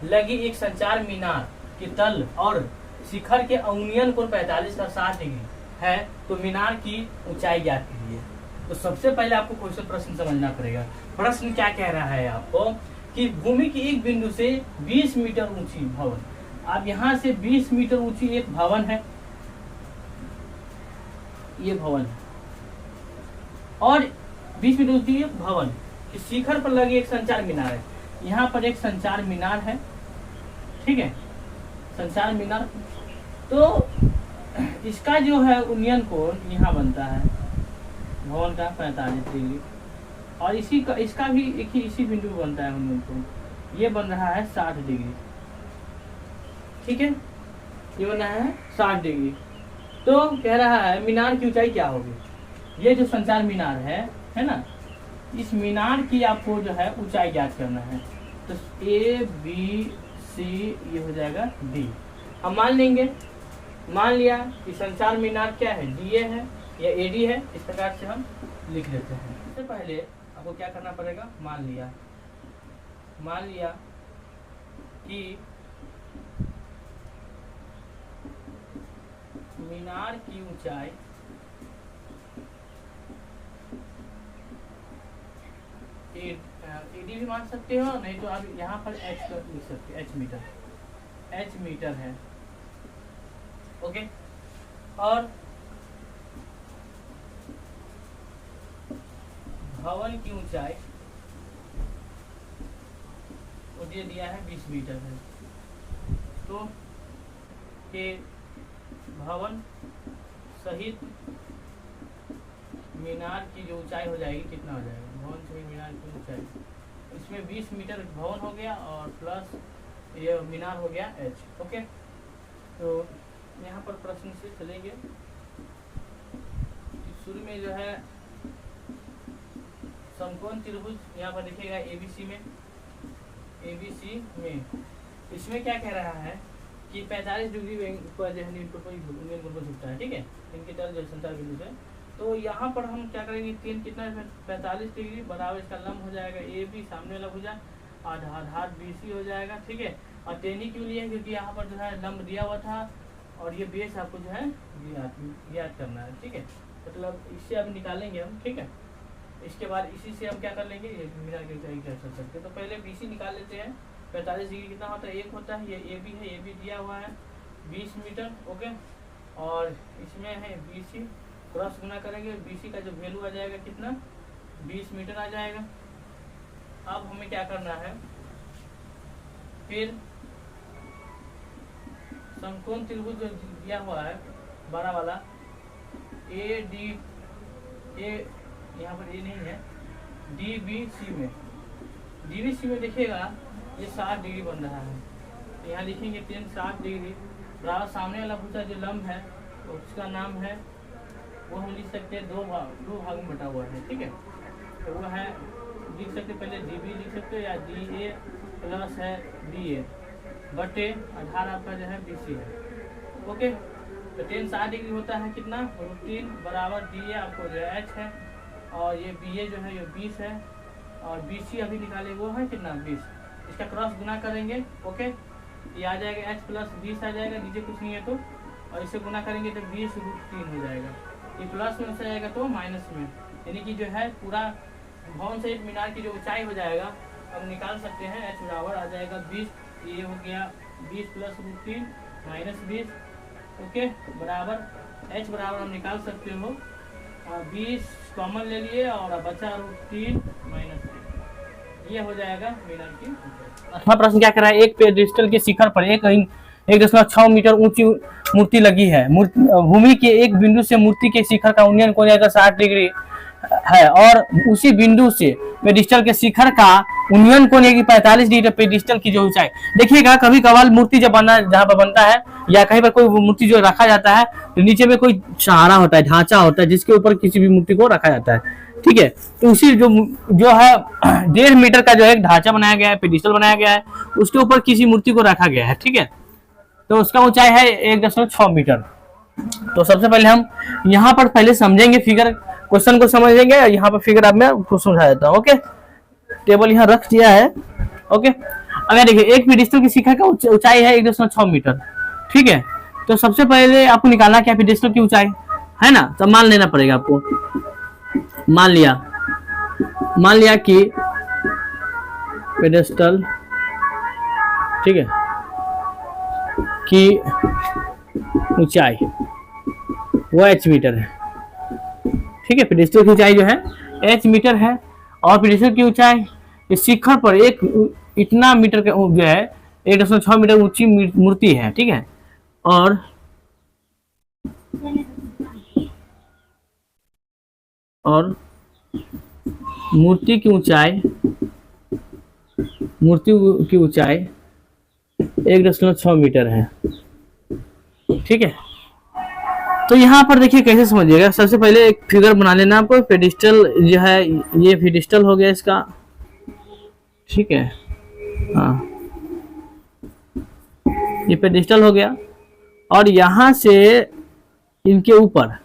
लगी एक संचार मीनार के तल और शिखर के अवनयन कोण 45 का 60 डिग्री है, तो मीनार की ऊंचाई ज्ञात कीजिए। तो सबसे पहले आपको क्वेश्चन प्रश्न समझना पड़ेगा। प्रश्न क्या कह रहा है आपको कि भूमि के एक बिंदु से 20 मीटर ऊंची भवन, अब यहाँ से 20 मीटर ऊंची एक भवन है, ये भवन है, और 20 मीटर ऊंची एक भवन कि शिखर पर लगी एक संचार मीनार है। यहाँ पर एक संचार मीनार है, ठीक है, संचार मीनार। तो इसका जो है उन्नयन कोण यहाँ बनता है भवन का 45 डिग्री, और इसी का इसका भी एक ही इसी बिंदु पर बनता है उन्नयन कोण, ये बन रहा है 60 डिग्री। ठीक है, ये बन रहा है 60 डिग्री। तो कह रहा है मीनार की ऊंचाई क्या होगी। ये जो संचार मीनार है ना, इस मीनार की आपको जो है ऊंचाई ज्ञात करना है। तो ए बी सी ये हो जाएगा डी। हम मान लेंगे, मान लिया कि संचार मीनार क्या है, डीए है या एडी है, इस प्रकार से हम लिख लेते हैं। सबसे पहले आपको क्या करना पड़ेगा, मान लिया कि मीनार की ऊंचाई एडी भी मान सकते हो, नहीं तो आप यहाँ पर एच लिख सकते हो, एच मीटर है। ओके, और भवन की ऊंचाई वो दे दिया है 20 मीटर है। तो के भवन सहित मीनार की जो ऊंचाई हो जाएगी, कितना हो जाएगा, भवन सहित मीनार की ऊंचाई, इसमें 20 मीटर भवन हो गया और प्लस ये मीनार हो गया एच। ओके, तो यहाँ पर प्रश्न से चलेंगे। शुरू में जो है समकोण त्रिभुज यहाँ पर देखिएगा एबीसी में इसमें क्या कह रहा है कि 45 डिग्री पर जो है झुकता है। ठीक है, इनके तरफ जो संचार बिंदु है, तो यहाँ पर हम क्या करेंगे, 3 कितना 45 डिग्री बराबर इसका लंब हो जाएगा ए बी, सामने वाला भुजा आधार BC हो जाएगा। ठीक है, और टेनी क्यों लिए, क्योंकि यहाँ पर जो है लंब दिया हुआ था और ये बेस आपको जो है ज्ञात करना है। ठीक है, मतलब इससे अब निकालेंगे हम। ठीक है, इसके बाद इसी से हम क्या कर लेंगे, ये मीनार की ऊंचाई क्या कर सकते हैं। तो पहले BC निकाल लेते हैं। 45 डिग्री कितना होता है, 1 होता है, ये AB है, AB दिया हुआ है 20 मीटर। ओके, और इसमें है BC, क्रॉस गुना करेंगे, BC का जो वैल्यू आ जाएगा कितना, 20 मीटर आ जाएगा। अब हमें क्या करना है, फिर समकोण त्रिभुज जो दिया हुआ है बड़ा वाला AD, यहाँ पर ए नहीं है, DBC में देखिएगा ये 60 डिग्री बन रहा है। तो यहाँ लिखेंगे 60 डिग्री बराबर सामने वाला भुजा जो लंब है तो उसका नाम है, वो हम लिख सकते हैं दो भाग में बटा हुआ है। ठीक है, तो वो है लिख सकते, पहले DB लिख सकते हो या DA प्लस है BA बटे आधार आपका जो है BC है। ओके, तो 60 डिग्री होता है कितना, √3 बराबर DA आपको जो है H है, और ये BA जो है ये 20 है, और BC अभी निकाले वो है कितना 20, इसका क्रॉस गुना करेंगे। ओके, ये आ जाएगा H प्लस 20 आ जाएगा, नीचे कुछ नहीं है तो, और इसे गुना करेंगे तो 20√3 हो जाएगा। ये प्लस में से जाएगा तो माइनस में, यानी कि जो है पूरा भवन सहित मीनार की जो ऊंचाई हो जाएगा हम निकाल सकते हैं। H बराबर आ जाएगा 20, ये हो गया 20 प्लस √3 माइनस 20। ओके, बराबर H बराबर हम निकाल सकते हो 20 कॉमन ले लिए और बचा √3 माइनस 3, ये हो जाएगा मीनार की। प्रश्न क्या कर रहा है, एक पेडिस्टल के शिखर पर 1.6 मीटर ऊंची मूर्ति लगी है। भूमि के एक बिंदु से मूर्ति के शिखर का उन्नयन कोण 60 डिग्री है और उसी बिंदु से पेडिस्टल के शिखर का उन्नयन कोण है कि 45 डिग्री। पेडिस्टल की जो ऊंचाई देखिएगा, कभी कभार मूर्ति जब बना जहां पर बनता है या कहीं पर कोई मूर्ति जो रखा जाता है तो नीचे में कोई सहारा होता है, ढांचा होता है जिसके ऊपर किसी भी मूर्ति को रखा जाता है, ठीक है। तो उसी जो है 1.5 मीटर का जो है ढांचा बनाया गया है, पेडिस्टल बनाया गया है, उसके ऊपर किसी मूर्ति को रखा गया है, ठीक है। तो उसका ऊंचाई है 1.6 मीटर। तो सबसे पहले हम यहाँ पर पहले समझेंगे फिगर, क्वेश्चन को समझेंगे। यहाँ पर फिगर अब मैं आपको समझा देता हूँ, ओके। टेबल यहाँ रख दिया है, ओके। अगर देखिए एक पेडिस्टल की शिखर का ऊंचाई है 1.6 मीटर, ठीक है। तो सबसे पहले आपको निकालना क्या पेडिस्टल की ऊंचाई है ना, तो मान लेना पड़ेगा आपको। मान लिया कि पेडिस्टल, ठीक है, की ऊंचाई वो h मीटर है, ठीक है। पेडिस्टल की ऊंचाई जो है h मीटर है और पेडिस्टल की ऊंचाई इस शिखर पर एक इतना मीटर का जो है 1.6 मीटर ऊंची मूर्ति है, ठीक है। और मूर्ति की ऊंचाई 1.6 मीटर है, ठीक है। तो यहाँ पर देखिए कैसे समझिएगा। सबसे पहले एक फिगर बना लेना आपको। पेडिस्टल जो है ये पेडिस्टल हो गया इसका, ठीक है, हाँ ये पेडिस्टल हो गया। और यहाँ से इनके ऊपर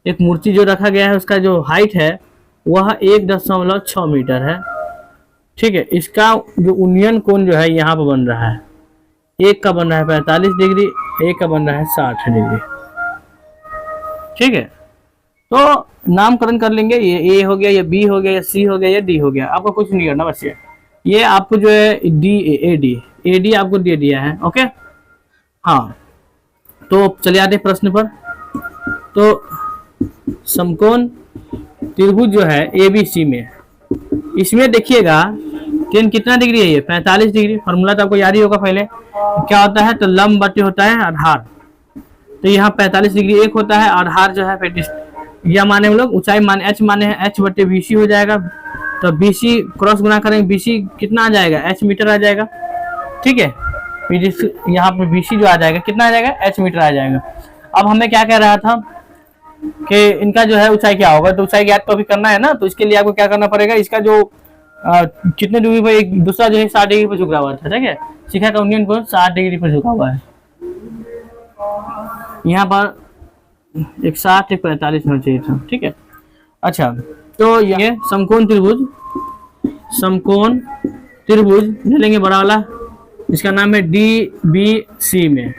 एक मूर्ति जो रखा गया है उसका जो हाइट है वह 1.6 मीटर है, ठीक है। इसका जो उन्नयन कोण जो है यहाँ पर बन रहा है, एक का बन रहा है 45 डिग्री, एक का बन रहा है 60 डिग्री, ठीक है। तो नामकरण कर लेंगे, ये ए हो गया, ये बी हो गया, ये सी हो गया, ये डी हो गया। आपको कुछ नहीं करना, बस ये आपको जो है डी ए डी आपको दे दिया है, ओके। हाँ, तो चले आते हैं प्रश्न पर। तो समकोण त्रिभुज जो है एबीसी में, इसमें देखिएगा टेन कितना डिग्री है, ये 45 डिग्री। फॉर्मूला तो आपको याद ही होगा पहले क्या होता है, तो लंब बटे होता है आधार। तो यहाँ 45 डिग्री एक होता है, आधार जो है यह माने हम लोग ऊंचाई माने h माने हैं, h बटे BC हो जाएगा। तो BC क्रॉस गुना करेंगे, BC कितना आ जाएगा, h मीटर आ जाएगा, ठीक है। यहाँ पे BC जो आ जाएगा कितना आ जाएगा, h मीटर आ जाएगा। अब हमें क्या कह रहा था कि इनका जो है ऊंचाई क्या होगा, तो ऊंचाई ज्ञात तो अभी करना है ना। तो इसके लिए आपको क्या करना पड़ेगा, इसका जो कितने डिग्री पर, एक दूसरा जो है 60 डिग्री पर झुका हुआ था, ठीक है। शिखा का उन्नयन कोण 60 डिग्री पर झुका हुआ है। यहाँ पर एक 60 एक 45 होना चाहिए था, ठीक है। अच्छा, तो ये समकोण त्रिभुज ले लेंगे बड़ा वाला, इसका नाम है DBC में।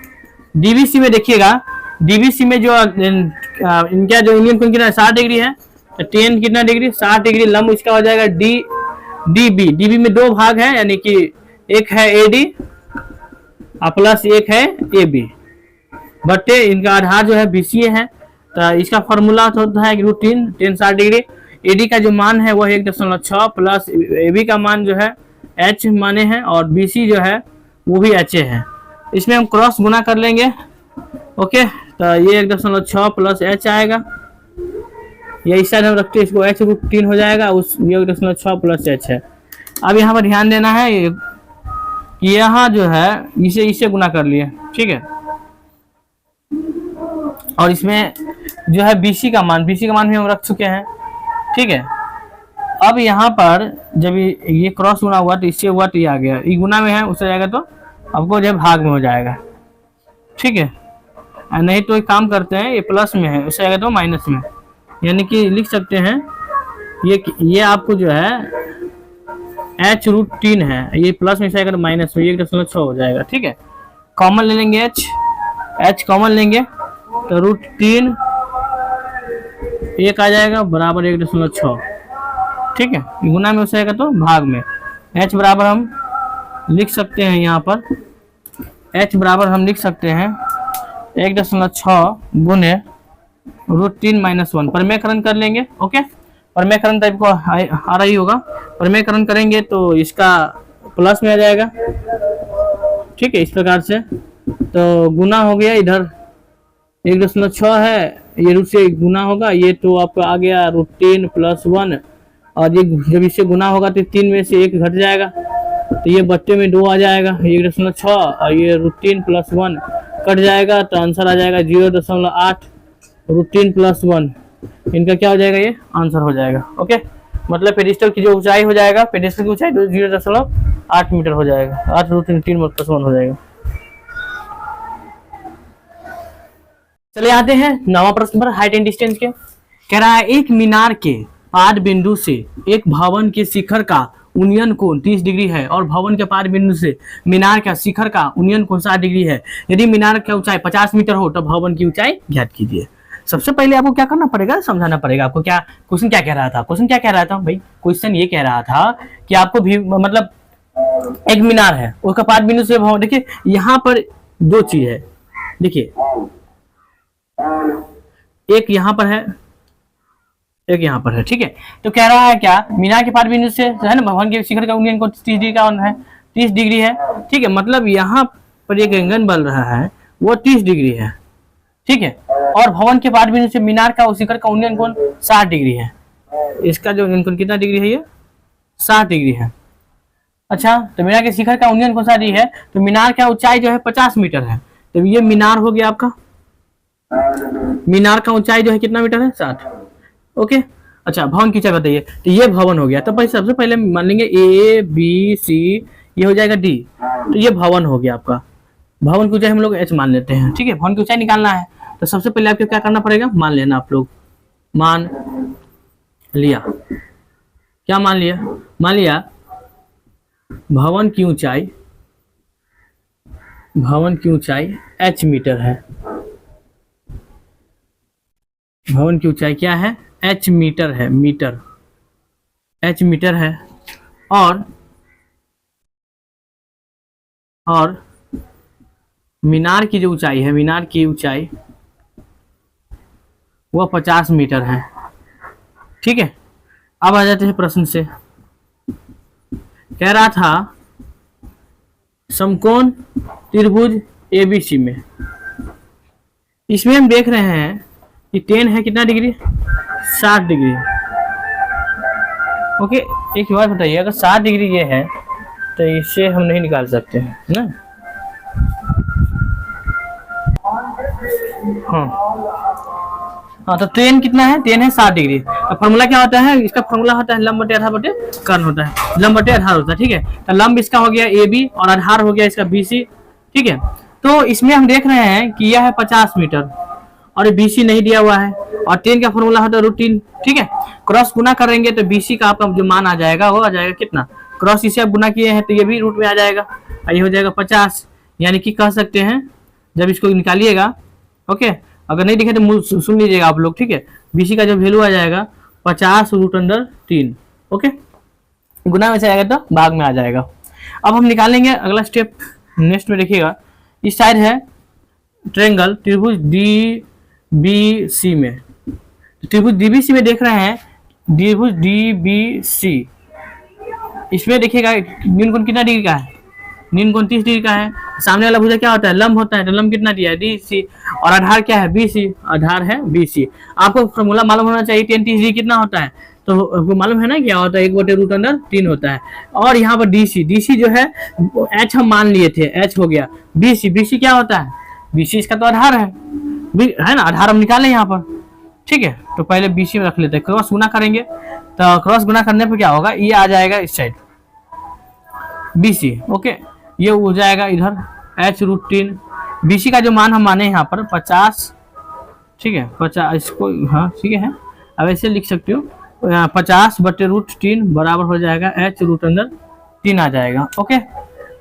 DBC में देखिएगा, DBC में जो इनका जो उन्नयन कोण कितना 60 डिग्री है, तो 10 कितना डिग्री 60 डिग्री। लंब इसका हो जाएगा DB में दो भाग है, यानी कि एक है AD प्लस एक है AB बटे इनका आधार जो है BC है। तो इसका फॉर्मूला होता है √3 10 60 डिग्री। AD का जो मान है वह 1.6 प्लस AB का मान जो है H माने हैं और BC जो है वो भी H है। इसमें हम क्रॉस गुना कर लेंगे, ओके। तो ये 1.6 प्लस H आएगा, ये इस साइड हम रखते हैं, इसको h√3 हो जाएगा, उस ये 1.6 प्लस H है। अब यहाँ पर ध्यान देना है कि यहाँ जो है इसे गुना कर लिए, ठीक है। और इसमें जो है BC का मान भी हम रख चुके हैं, ठीक है। अब यहाँ पर जब ये क्रॉस गुना हुआ तो इससे हुआ तो ये आ गया, ये गुना में है उससे जाएगा तो आपको जो है भाग में हो जाएगा, ठीक है। नहीं तो एक काम करते हैं, ये प्लस में है उससे जाएगा तो माइनस में, यानी कि लिख सकते हैं ये आपको जो है h√3 है, ये प्लस में जाएगा तो माइनस में 1.6 हो जाएगा, ठीक है। कॉमन ले लेंगे, h कॉमन लेंगे तो √3 एक आ जाएगा बराबर 1.6, ठीक है। गुना में हो जाएगा तो भाग में। h बराबर हम लिख सकते हैं, यहाँ पर h बराबर हम लिख सकते हैं 1.6 गुने √3 - 1। परमेयकरण कर लेंगे, ओके। परमेयकरण टाइप को आ रही होगा, परमेयकरण करेंगे तो इसका प्लस में आ जाएगा, ठीक है। इस प्रकार से तो गुना हो गया, इधर 1.6 है, ये रूट से गुना होगा, ये तो आपका आ गया √10 + 1, और ये जब इससे गुना होगा तो 3 में से 1 घट जाएगा, तो ये बट्टे में 2 आ जाएगा, 1.6, और ये √10 + 1 कट जाएगा, तो आंसर आ जाएगा 0.8 √10 + 1। इनका क्या हो जाएगा, ये आंसर हो जाएगा। ओके, मतलब पेडिस्टल की जो ऊंचाई हो जाएगा, पेडिस्टल की ऊंचाई 0.8 मीटर हो जाएगा, 8 √10 + 1 हो जाएगा। चले आते हैं 9वां प्रश्न पर, हाइट एंड डिस्टेंस के। कह रहा है एक मीनार के पाद बिंदु से एक भवन के शिखर का उन्नयन कोण 30 डिग्री है, और भवन के पाद बिंदु से मीनार का शिखर का उन्नयन कोण 60 डिग्री है। यदि मीनार की ऊंचाई 50 मीटर हो तो भवन की ऊंचाई ज्ञात कीजिए। सबसे पहले आपको क्या करना पड़ेगा, समझाना पड़ेगा आपको। क्या क्वेश्चन क्या कह रहा था, क्वेश्चन क्या कह रहा था भाई, क्वेश्चन ये कह रहा था कि आपको भी मतलब एक मीनार है, उसका पाद बिंदु से भवन, देखिए यहाँ पर 2 चीज है, देखिए एक यहाँ पर है, एक यहाँ पर है, ठीक है। तो कह रहा है क्या, मीनार के पाद बिंदु से है ना भवन के शिखर का उन्नयन कोण 30 डिग्री का है, 30 डिग्री है, ठीक है। मतलब यहाँ पर एक एंगल बन रहा है वो 30 डिग्री है, ठीक है, और भवन के पाद बिंदु से मीनार का शिखर का उन्नयन कोण 60 डिग्री है। इसका जो उन्नयन कोण कितना डिग्री है, ये 60 डिग्री है। अच्छा, तो मीनार के शिखर का उन्नयन कोण 60 डिग्री है, तो मीनार का ऊंचाई जो है 50 मीटर है, तो ये मीनार हो गया आपका, मीनार का ऊंचाई जो है कितना मीटर है, 60। ओके, अच्छा भवन की ऊंचाई बताइए, तो ये भवन हो गया। तो भाई सबसे पहले मान लेंगे ABC, ये हो जाएगा D, तो ये भवन हो गया आपका। भवन की ऊंचाई हम लोग H मान लेते हैं, ठीक है। भवन की ऊंचाई निकालना है तो सबसे पहले आपको क्या करना पड़ेगा, मान लेना। आप लोग मान लिया, क्या मान लिया, मान लिया भवन की ऊंचाई, भवन की ऊंचाई H मीटर है, भवन की ऊंचाई क्या है, H मीटर है, मीटर H मीटर है, और मीनार की जो ऊंचाई है, मीनार की ऊंचाई वो 50 मीटर है, ठीक है। अब आ जाते हैं प्रश्न से। कह रहा था समकोण त्रिभुज ABC में, इसमें हम देख रहे हैं कि 10 है कितना डिग्री, 60 डिग्री। ओके, एक बात बताइए, अगर 60 डिग्री ये है तो इसे हम नहीं निकाल सकते हैं ना। हाँ, तो 10 कितना है, 10 है 60 डिग्री। तो फॉर्मूला क्या होता है, इसका फॉर्मूला होता है लंब बटे आधार बटे कर्ण होता है, लंब बटे आधार होता है, ठीक है। तो लंब इसका हो गया AB और आधार हो गया इसका BC, ठीक है। तो इसमें हम देख रहे हैं कि यह है 50 मीटर और BC नहीं दिया हुआ है, और 10 का फॉर्मूला होता है √3, ठीक है। क्रॉस गुना करेंगे तो BC का आपका जो मान आ जाएगा वो आ जाएगा कितना, क्रॉस इसे आप गुना किए हैं तो ये भी रूट में आ जाएगा, ये हो जाएगा 50। यानी कि कह सकते हैं जब इसको निकालिएगा, ओके, अगर नहीं दिखे तो सुन लीजिएगा आप लोग, ठीक है। BC का जो वैल्यू आ जाएगा 50 √3, ओके, गुना में से आएगा तो भाग में आ जाएगा। अब हम निकालेंगे अगला स्टेप, नेक्स्ट में देखिएगा। इस साइड है ट्रायंगल त्रिभुज DBC में, त्रिभुज DBC में देख रहे हैं, त्रिभुज DBC, इसमें देखिएगा न्यून कोण कितना डिग्री का है, न्यून कोण 30 डिग्री का है। सामने वाला भुजा क्या होता है, लंब होता है, तो लंब कितना दिया है DC, और आधार क्या है BC, आधार है BC। आपको फॉर्मूला मालूम होना चाहिए, 10 30 डिग्री कितना होता है, तो आपको मालूम है ना क्या होता है, 1/√3 होता है। और यहाँ पर DC जो है H हम मान लिए थे, H हो गया BC क्या होता है, BC इसका तो आधार है ना, आधार हम निकालें यहाँ पर, ठीक है। तो पहले BC में रख लेते हैं, क्रॉस गुना करेंगे तो क्रॉस गुना करने पर क्या होगा, ये आ जाएगा इस साइड BC, ओके, ये हो जाएगा इधर H√3। BC का जो मान हम माने यहाँ पर 50, ठीक है, 50 इसको, हाँ ठीक है, अब ऐसे लिख सकते हो 50/√3 बराबर हो जाएगा H√3 आ जाएगा, ओके।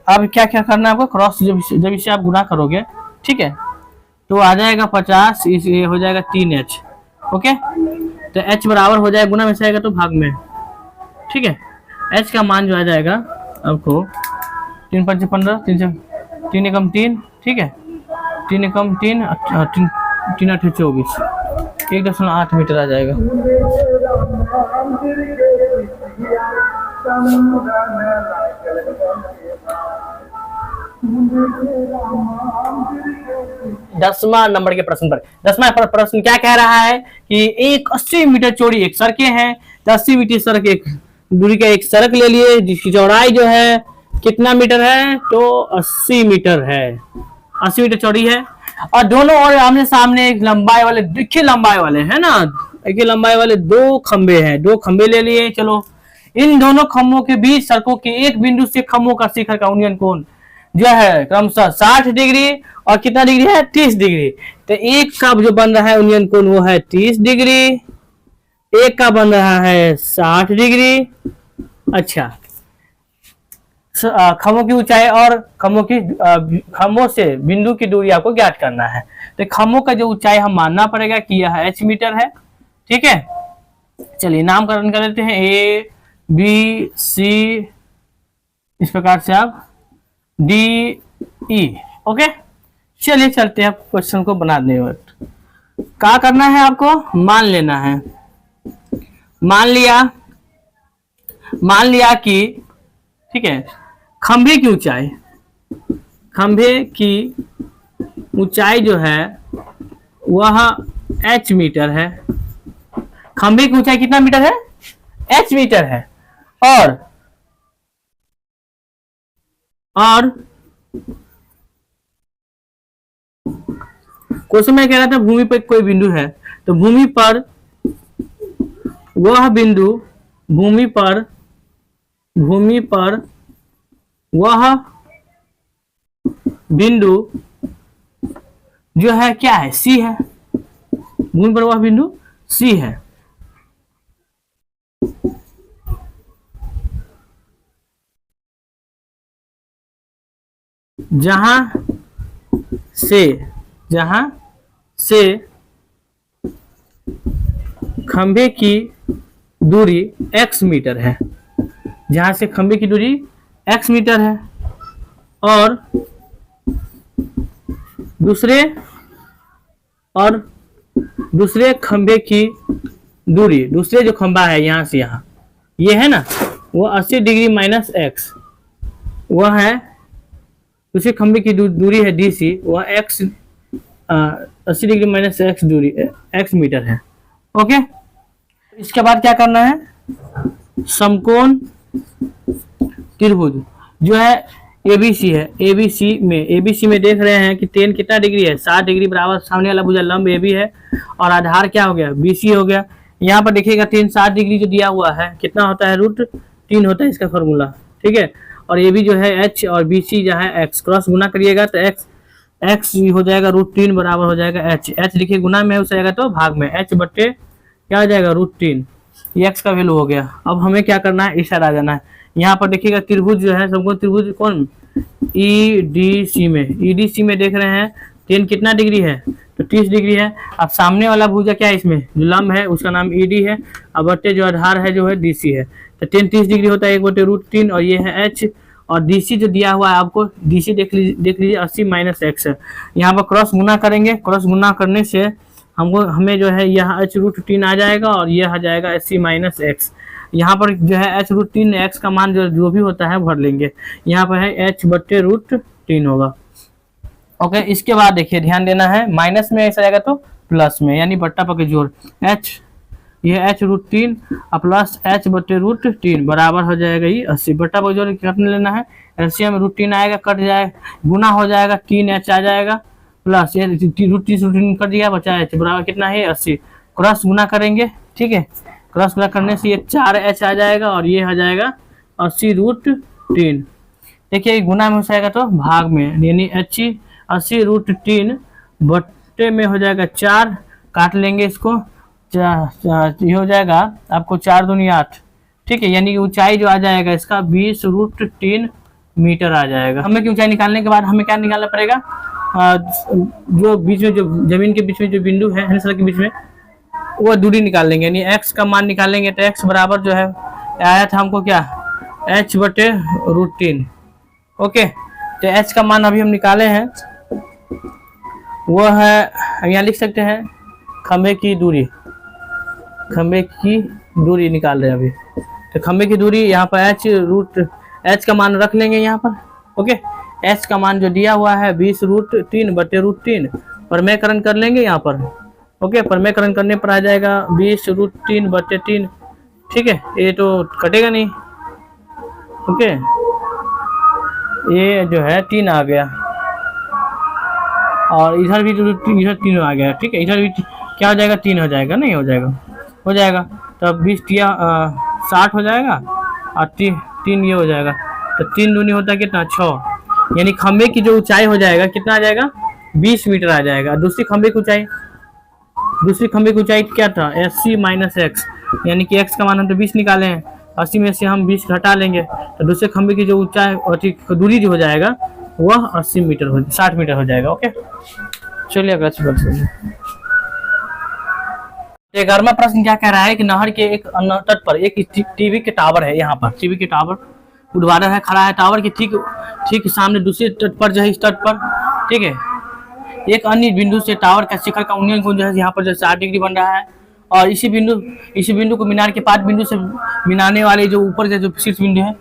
अब क्या क्या करना है आपको, क्रॉस जब इसे आप गुना करोगे, ठीक है, तो आ जाएगा 50, ये हो जाएगा 3H, ओके। तो H बराबर हो जाएगा, गुना में से आएगा तो भाग में, ठीक है। H का मान जो आ जाएगा आपको 3 5 15, 3 एकम 3, ठीक है, 3 एकम 3, 3 8 24, 1.8 मीटर आ जाएगा। 10वां नंबर के प्रश्न पर 10वां प्रश्न क्या कह रहा है कि एक 80 मीटर चौड़ी एक सड़कें हैं, 80 मीटर सड़क एक दूरी का एक सड़क ले लिए जिसकी चौड़ाई जो है कितना मीटर है, तो 80 मीटर है, 80 मीटर चौड़ी है। और दोनों और आमने सामने एक लंबाई वाले, देखिए लंबाई वाले है ना, देखिए लंबाई वाले दो खंबे हैं, दो खंबे ले लिए। चलो इन दोनों खंभों के बीच सड़कों के एक बिंदु से खंभों का शिखर का उन्नयन कोण जो है क्रमशः 60 डिग्री और कितना डिग्री है, 30 डिग्री। तो एक का जो बन रहा है उन्नयन कोण वो है 30 डिग्री, एक का बन रहा है 60 डिग्री। अच्छा, खंभों की ऊंचाई और खंभों से बिंदु की दूरी आपको ज्ञात करना है। तो खंभों का जो ऊंचाई हम मानना पड़ेगा कि यह h मीटर है, ठीक है। चलिए नामकरण कर देते हैं, ए बी सी, इस प्रकार से आप डी ई। ओके, चलिए चलते हैं क्वेश्चन को बनाने वक्त क्या करना है, आपको मान लेना है। मान लिया कि ठीक है, खंभे की ऊंचाई जो है वह h मीटर है। खंभे की ऊंचाई कितना मीटर है, h मीटर है। और क्वेश्चन में कह रहा था भूमि पर कोई बिंदु है, तो भूमि पर वह बिंदु जो है क्या है, C है। भूमि पर वह बिंदु C है। जहां से खंभे की दूरी x मीटर है, जहां से खंभे की दूरी x मीटर है। और दूसरे खंभे की दूरी, दूसरे जो खंभा है यहां से यहां ये है ना, वो 80 डिग्री माइनस x, वह है दूसरे खंभे की दूरी है DC, वह x 80 डिग्री माइनस x दूरी x मीटर है। ओके, इसके बाद क्या करना है, समकोण त्रिभुज जो है ABC है, ABC में देख रहे हैं कि tan कितना डिग्री है, 60 डिग्री बराबर सामने वाला भुजा लंब AB है और आधार क्या हो गया, BC हो गया। यहाँ पर देखिएगा tan 60 डिग्री जो दिया हुआ है कितना होता है, √3 होता है इसका फॉर्मूला, ठीक है। और AB जो है H और BC जो है X, क्रॉस गुना करिएगा तो X हो जाएगा √3 बराबर हो जाएगा H देखिए गुना में हो जाएगा तो भाग में H बट्टे क्या हो जाएगा √3, ये X का वैल्यू हो गया। अब हमें क्या करना है, इस साइड आ जाना है। यहाँ पर देखिएगा त्रिभुज जो है समकोण त्रिभुज कौन, EDC में देख रहे हैं tan कितना डिग्री है, तो 30 डिग्री है। अब सामने वाला भुजा क्या है, इसमें जो लंब है उसका नाम ED है, अब बट्टे जो आधार है जो है DC है, तो tan 30 डिग्री होता है 1 बट्टे √3 और ये है H। और DC जो दिया हुआ है आपको, DC देख लीजिए 80 माइनस x है। यहाँ पर क्रॉस गुना करेंगे, क्रॉस गुना करने से हमें जो है यह h √3 आ जाएगा और यह आ जाएगा 80 माइनस x। यहाँ पर जो है h √3 x का मान जो भी होता है भर लेंगे, यहाँ पर है h बट्टे √3 होगा। ओके, इसके बाद देखिए ध्यान देना है, माइनस में ऐसा आएगा तो प्लस में, यानी बट्टा पके जोड़ h, यह h √3 और प्लस h बट्टे √3 बराबर हो जाएगा ये 80। बट्टा पके जोड़ कितना लेना है, एलसीएम में √3 आएगा, कट जाएगा, गुना हो जाएगा 3h आ जाएगा, प्लस ये √3 कर दिया, बचा h बराबर कितना है 80। क्रॉस गुना करेंगे, ठीक है, क्रॉस गुना करने से ये 4h आ जाएगा और ये आ जाएगा 80 √3। देखिए गुना में हो जाएगा तो भाग में, यानी 80 √3 बट्टे में हो जाएगा 4, काट लेंगे इसको, ये हो जाएगा आपको 4 दूनी 8, ठीक है। यानी कि ऊंचाई जो आ जाएगा इसका 20 √3 मीटर आ जाएगा। हमें की ऊंचाई निकालने के बाद हमें क्या निकालना पड़ेगा, जो बीच में जो जमीन के बीच में जो बिंदु है सड़क के बीच में, वो दूरी निकाल लेंगे, यानी x का मान निकालेंगे तो x बराबर जो है आया था हमको क्या, h बटे √3। ओके, तो h का मान अभी हम निकाले हैं, वो है यहाँ लिख सकते हैं खंभे की दूरी निकाल रहे हैं अभी। तो खंभे की दूरी यहाँ पर h का मान रख लेंगे यहाँ पर। ओके, एच का मान जो दिया हुआ है 20√3/√3 परमेयकरण कर लेंगे यहाँ पर। ओके, परमेयकरण करने पर आ जाएगा 20√3/3। ठीक है, ये तो कटेगा नहीं। ओके, ये जो है 3 आ गया और इधर भी इधर 3 आ गया। ठीक है, इधर भी क्या हो जाएगा, 3 हो जाएगा, नहीं हो जाएगा, हो जाएगा। तो 60 हो जाएगा और 3 ये हो जाएगा। तो 3 दूनी होता है कितना, 6। यानी खंबे की जो ऊंचाई हो जाएगा कितना आ जाएगा, 20 मीटर आ जाएगा। दूसरी खंबे की ऊंचाई क्या था, 80 - x, यानी कि x का मान हम तो 20 निकाले हैं, 80 में से हम 20 घटा लेंगे तो दूसरे खंबे की जो ऊंचाई और दूरी जो हो जाएगा वह 60 मीटर हो जाएगा। ओके, चलिए अगला प्रश्न। 11वां प्रश्न क्या कह रहा है कि नहर के एक तट पर एक टीवी के टावर है। यहाँ पर टीवी के टावर उद्वार है, खड़ा है टावर के ठीक सामने दूसरे तट पर जो है, इस तट पर ठीक है, एक अन्य बिंदु से टावर का शिखर का उन्नयन कोण जो है यहाँ पर जो 60 डिग्री बन रहा है और इसी बिंदु को मीनार के 5 बिंदु से मिलाने वाले जो ऊपर का जो शीर्ष बिंदु है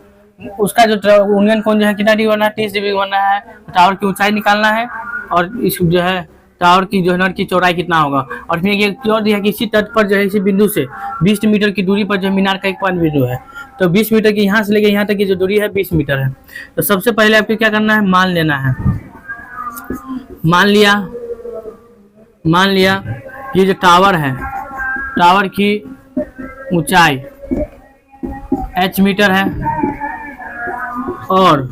उसका जो उन्नयन कोण जो है कितना डिग्री बनना है, 30 डिग्री बनना है। टावर की ऊंचाई निकालना है और इस जो है टावर की जो है नट की चौड़ाई कितना होगा। और फिर ये और दिया कि इसी तट पर जो है इसी बिंदु से 20 मीटर की दूरी पर जो मीनार का एक 5 बिंदु है। तो 20 मीटर की यहाँ से लेके यहाँ तक की जो दूरी है 20 मीटर है। तो सबसे पहले आपको क्या करना है, मान लेना है। मान लिया ये जो टावर है, टावर की ऊंचाई h मीटर है और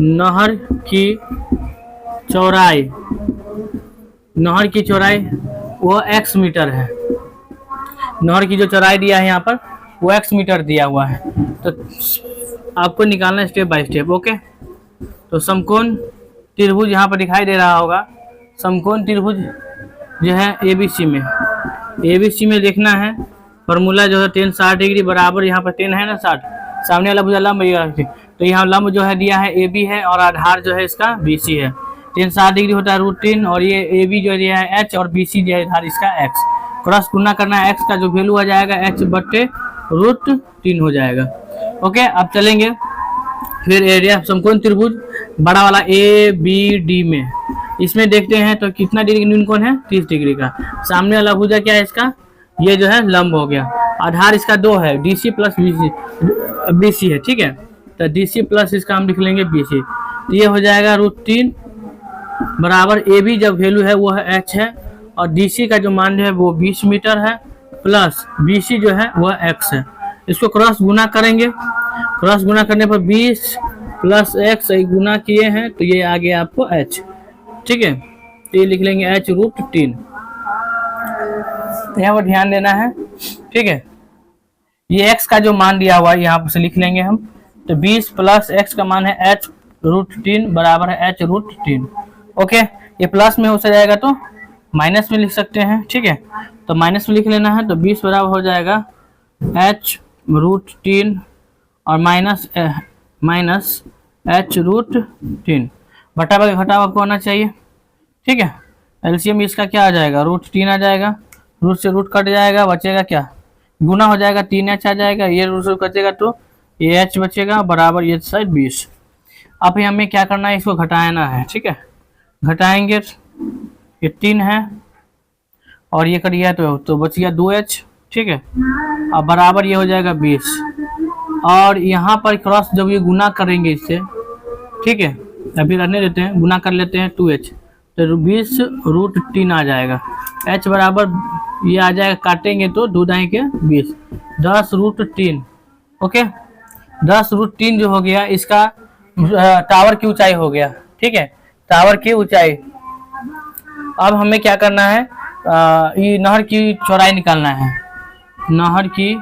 नहर की चौड़ाई वो x मीटर है। नहर की जो चौड़ाई दिया है यहाँ पर वो x मीटर दिया हुआ है। तो आपको निकालना है स्टेप बाय स्टेप। ओके, तो समकोण त्रिभुज यहाँ पर दिखाई दे रहा होगा। समकोण त्रिभुज जो है ABC में देखना है। फॉर्मूला जो है tan 60 डिग्री बराबर यहाँ पर tan है ना 60, सामने वाला भुजा लंब, तो यहाँ लंब जो है दिया है AB है और आधार जो है इसका BC है। tan 60 डिग्री होता है √3 और ये AB जो दिया है H और BC जो है आधार इसका X। क्रॉस गुना करना है, X का जो वैल्यू आ जाएगा H/√3 हो जाएगा। ओके, अब चलेंगे फिर एरिया समकोण त्रिभुज बड़ा वाला ABD में, इसमें देखते हैं तो कितना डिग्री न्यून कोण है, 30 डिग्री का। सामने वाला भुजा क्या है इसका, ये जो है लंब हो गया। आधार इसका 2 है, DC प्लस BC है। ठीक है, तो DC प्लस इसका हम लिख लेंगे BC। तो ये हो जाएगा √3 बराबर AB जब वैल्यू है वो है H है और DC का जो मान है वो 20 मीटर है प्लस BC जो है वह X है। इसको क्रॉस गुना करेंगे, क्रॉस गुना करने पर 20 प्लस X गुना किए हैं तो ये आ गया आपको H। ठीक है, तो ये लिख लेंगे H√3। यहाँ पर ध्यान देना है। ठीक है, ये x का जो मान दिया हुआ है यहाँ से लिख लेंगे हम। तो 20 प्लस x का मान है H√3 बराबर है H√3। ओके, ये प्लस में हो जाएगा तो माइनस में लिख सकते हैं। ठीक है, तो माइनस में लिख लेना है। तो 20 बराबर हो जाएगा H√3 और माइनस H√3 बटा घटाव आपको होना चाहिए। ठीक है, एलसीएम इसका क्या आ जाएगा, √3 आ जाएगा, रूट से रूट कट जाएगा, बचेगा क्या, गुना हो जाएगा, 3h आ जाएगा, ये रूट से कटेगा तो ये h बचेगा बराबर ये साइड 20। अब हमें क्या करना है, इसको घटाना है। ठीक है, घटाएंगे ये 3 है और ये कट गया तो बच गया 2h। ठीक है, अब बराबर ये हो जाएगा 20 और यहाँ पर क्रॉस जब ये गुना करेंगे इससे, ठीक है, अभी रहने देते हैं, गुना कर लेते हैं 2h, तो 20√3 आ जाएगा। h बराबर ये आ जाएगा, काटेंगे तो 2 दाएं के 20, 10√3। ओके, 10√3 जो हो गया इसका टावर की ऊंचाई हो गया। ठीक है, टावर की ऊंचाई। अब हमें क्या करना है, ये नहर की चौड़ाई निकालना है। नहर की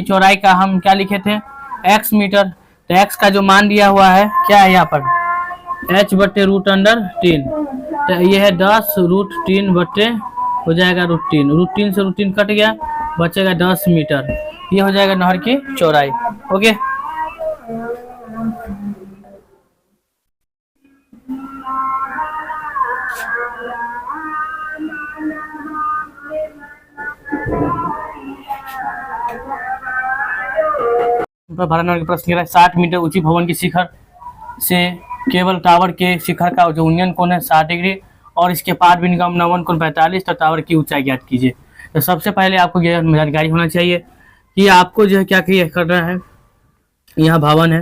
चौड़ाई का हम क्या लिखे थे, x मीटर। तो x का जो मान दिया हुआ है क्या है यहाँ पर, h/√3। तो ये है 10√3 बटे हो जाएगा √3, √3 से √3 कट गया, बचेगा 10 मीटर। ये हो जाएगा नहर की चौड़ाई। ओके, भरा नंबर का प्रश्न कह रहा है 60 मीटर ऊंची भवन की शिखर से केबल टावर के शिखर का जो उन्नयन कोण है 60 डिग्री और इसके पार बिंदु का अवनमन कोण 45 तो टावर की ऊंचाई ज्ञात कीजिए। तो सबसे पहले आपको यह जानकारी होना चाहिए कि आपको जो है क्या करना है। यहाँ भवन है,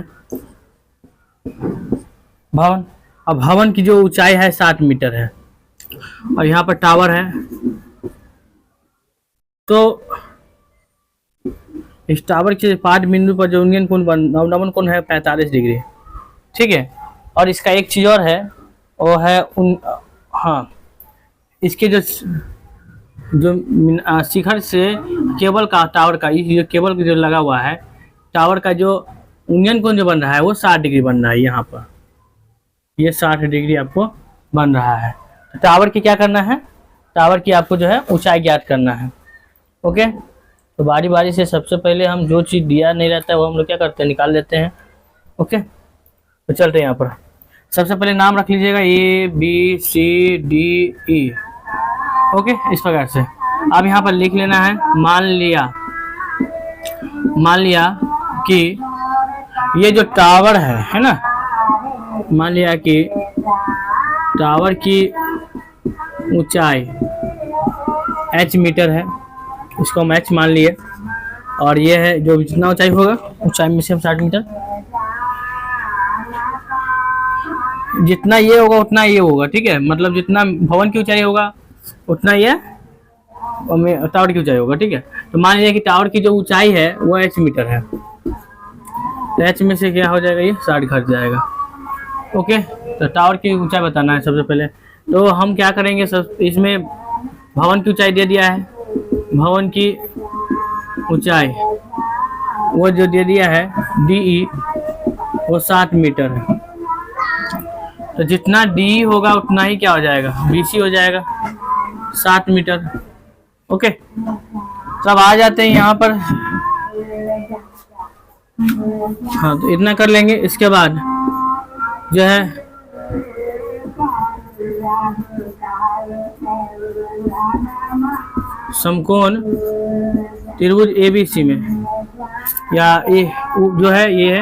भवन, अब भवन की जो ऊंचाई है 60 मीटर है और यहाँ पर टावर है। तो इस टावर के पार बिंदु पर जो उन्नयन कोण अवनमन कोण है 45 डिग्री, ठीक है। और इसका एक चीज और है, वो है हाँ, इसके जो शिखर से केबल का टावर का ये केबल जो लगा हुआ है टावर का जो उन्नयन कोण जो बन रहा है वो 60 डिग्री बन रहा है। यहाँ पर ये 60 डिग्री आपको बन रहा है। तो टावर की क्या करना है, टावर की आपको जो है ऊंचाई ज्ञात करना है। ओके, तो बारी बारी से सबसे पहले हम जो चीज़ दिया नहीं रहता है वो हम लोग क्या करते हैं, निकाल लेते हैं। ओके, तो चलते हैं यहाँ पर। सबसे पहले नाम रख लीजिएगा ABCDE। ओके, इस प्रकार से अब यहाँ पर लिख लेना है। मान लिया कि ये जो टावर है ना, मान लिया कि टावर की ऊंचाई h मीटर है, इसको हम h मान लिए। और ये है जो जितना ऊंचाई होगा ऊंचाई में से हम 60 मीटर, जितना ये होगा उतना ये होगा, ठीक है। मतलब जितना भवन की ऊंचाई होगा उतना ये टावर की ऊंचाई होगा, ठीक है। तो मान लीजिए कि टावर की जो ऊंचाई है वो h मीटर है, तो h में से क्या हो जाएगा, ये 60 घट जाएगा। ओके, तो टावर की ऊंचाई बताना है सबसे पहले। तो हम क्या करेंगे, सब इसमें भवन की ऊंचाई दे दिया है, भवन की ऊंचाई वो जो दे दिया है DE वो 60 मीटर है। तो जितना DE होगा उतना ही क्या हो जाएगा, BC हो जाएगा 60 मीटर। ओके, तो अब आ जाते हैं यहाँ पर। हाँ, तो इतना कर लेंगे। इसके बाद जो है समकोण त्रिभुज ABC में या ये जो है ये है,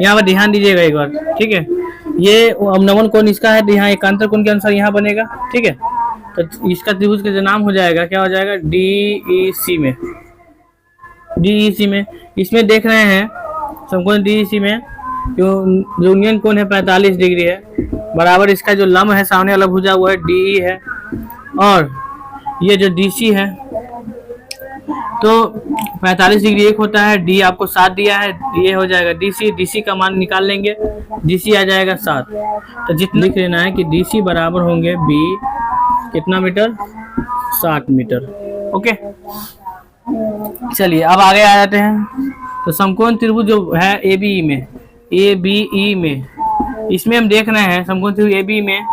यहाँ पर ध्यान दीजिएगा एक बार, ठीक है। ये अवनमन कोण इसका है, यहाँ एकांतर कोण के अनुसार यहाँ बनेगा, ठीक है। तो इसका त्रिभुज का जो नाम हो जाएगा क्या हो जाएगा, DEC में। इसमें देख रहे हैं समकोण DEC में जो उन्नयन कोण है 45 डिग्री है, बराबर इसका जो लंब है सामने वाला भुजा हुआ है DE है, और ये जो DC है तो 45 डिग्री एक होता है, D आपको 7 दिया है, ये हो जाएगा DC का मान निकाल लेंगे, DC आ जाएगा 7। तो जितना लिख लेना है कि DC बराबर होंगे B कितना मीटर, 60 मीटर। ओके, चलिए अब आगे आ जाते हैं। तो समकोण त्रिभुज जो है ABE में इसमें हम देख रहे हैं समकोण त्रिभुज ABE में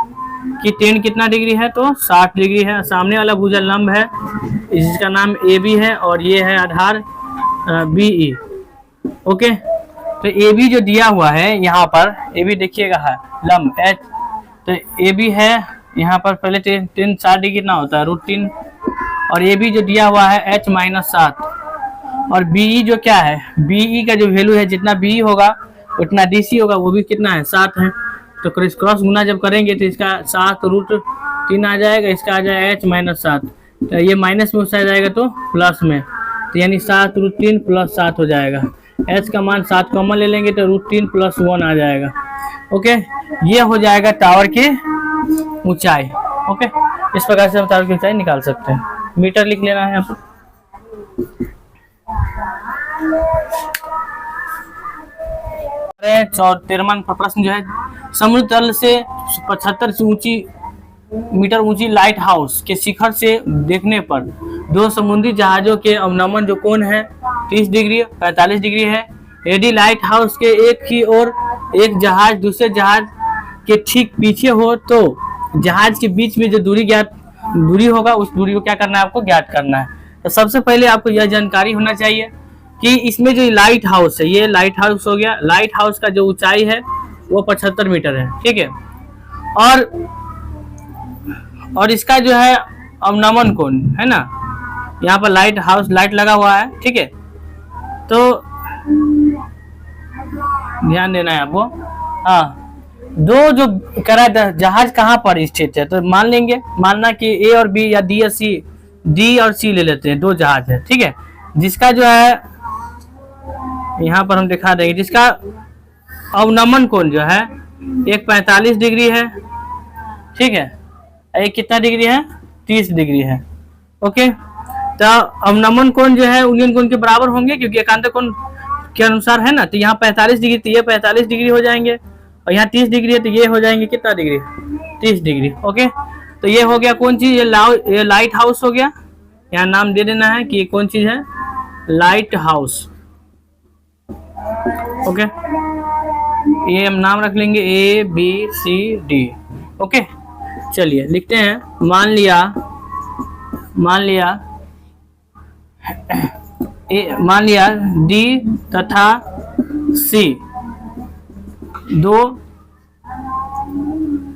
कि tan कितना डिग्री है, तो 60 डिग्री है। सामने वाला भुजा लंब है जिसका नाम AB है और ये है आधार BE। ओके, तो AB जो दिया हुआ है यहाँ पर, AB देखिएगा है लंब H, तो AB है यहाँ पर पहले tan 60 डिग्री कितना होता है √3, और AB जो दिया हुआ है H -7, और BE जो क्या है, BE का जो वैल्यू है जितना BE होगा उतना DC होगा, वो भी कितना है 7 है। तो क्रॉस गुना जब करेंगे तो इसका 7 √3 आ जाएगा, इसका आ जाएगा H -7, तो ये माइनस में उससे आ जाएगा तो प्लस में, तो यानी 7 √3 + 7 हो जाएगा। H का मान 7 कॉमन ले लेंगे तो √3 + 1 आ जाएगा। ओके, ये हो जाएगा टावर की ऊंचाई। ओके, इस प्रकार से हम टावर की ऊंचाई निकाल सकते हैं। मीटर लिख लेना है यहाँ पर। 13वां प्रश्न जो है, समुद्र तल से 75 मीटर ऊंची लाइट हाउस के शिखर से देखने पर दो समुद्री जहाजों के अवनमन जो कोण है 30 डिग्री 45 डिग्री है। यदि लाइट हाउस के एक ही ओर एक जहाज दूसरे जहाज के ठीक पीछे हो तो जहाज के बीच में जो दूरी होगा उस दूरी को क्या करना है, आपको ज्ञात करना है। तो सबसे पहले आपको यह जानकारी होना चाहिए कि इसमें जो लाइट हाउस है, ये लाइट हाउस हो गया। लाइट हाउस का जो ऊंचाई है वो 75 मीटर है, ठीक है। और इसका जो है अवनमन कोण है ना, यहाँ पर लाइट हाउस लाइट लगा हुआ है, ठीक है। तो ध्यान देना है आपको। हाँ, दो जो कह रहा है जहाज कहाँ पर स्थित है, तो मान लेंगे, मानना कि ए और बी या डी या सी, डी और सी ले लेते हैं, दो जहाज है, ठीक है। जिसका जो है यहाँ पर हम दिखा देंगे, जिसका अवनमन कोण जो है एक 45 डिग्री है, ठीक है, एक कितना डिग्री है, 30 डिग्री है। ओके, तो अवनमन कोण जो है उन्नयन कोण के बराबर होंगे, क्योंकि एकांतर कोण के अनुसार है ना। तो यहाँ 45 डिग्री, तो ये 45 डिग्री हो जाएंगे, और यहाँ 30 डिग्री है, तो ये हो जाएंगे कितना डिग्री, 30 डिग्री। ओके, तो ये हो गया कौन चीज, ये लाइट हाउस हो गया। यहाँ नाम दे देना है कि कौन चीज है, लाइट हाउस। ओके, ये हम नाम रख लेंगे ABCD। ओके, चलिए लिखते हैं। मान लिया D तथा C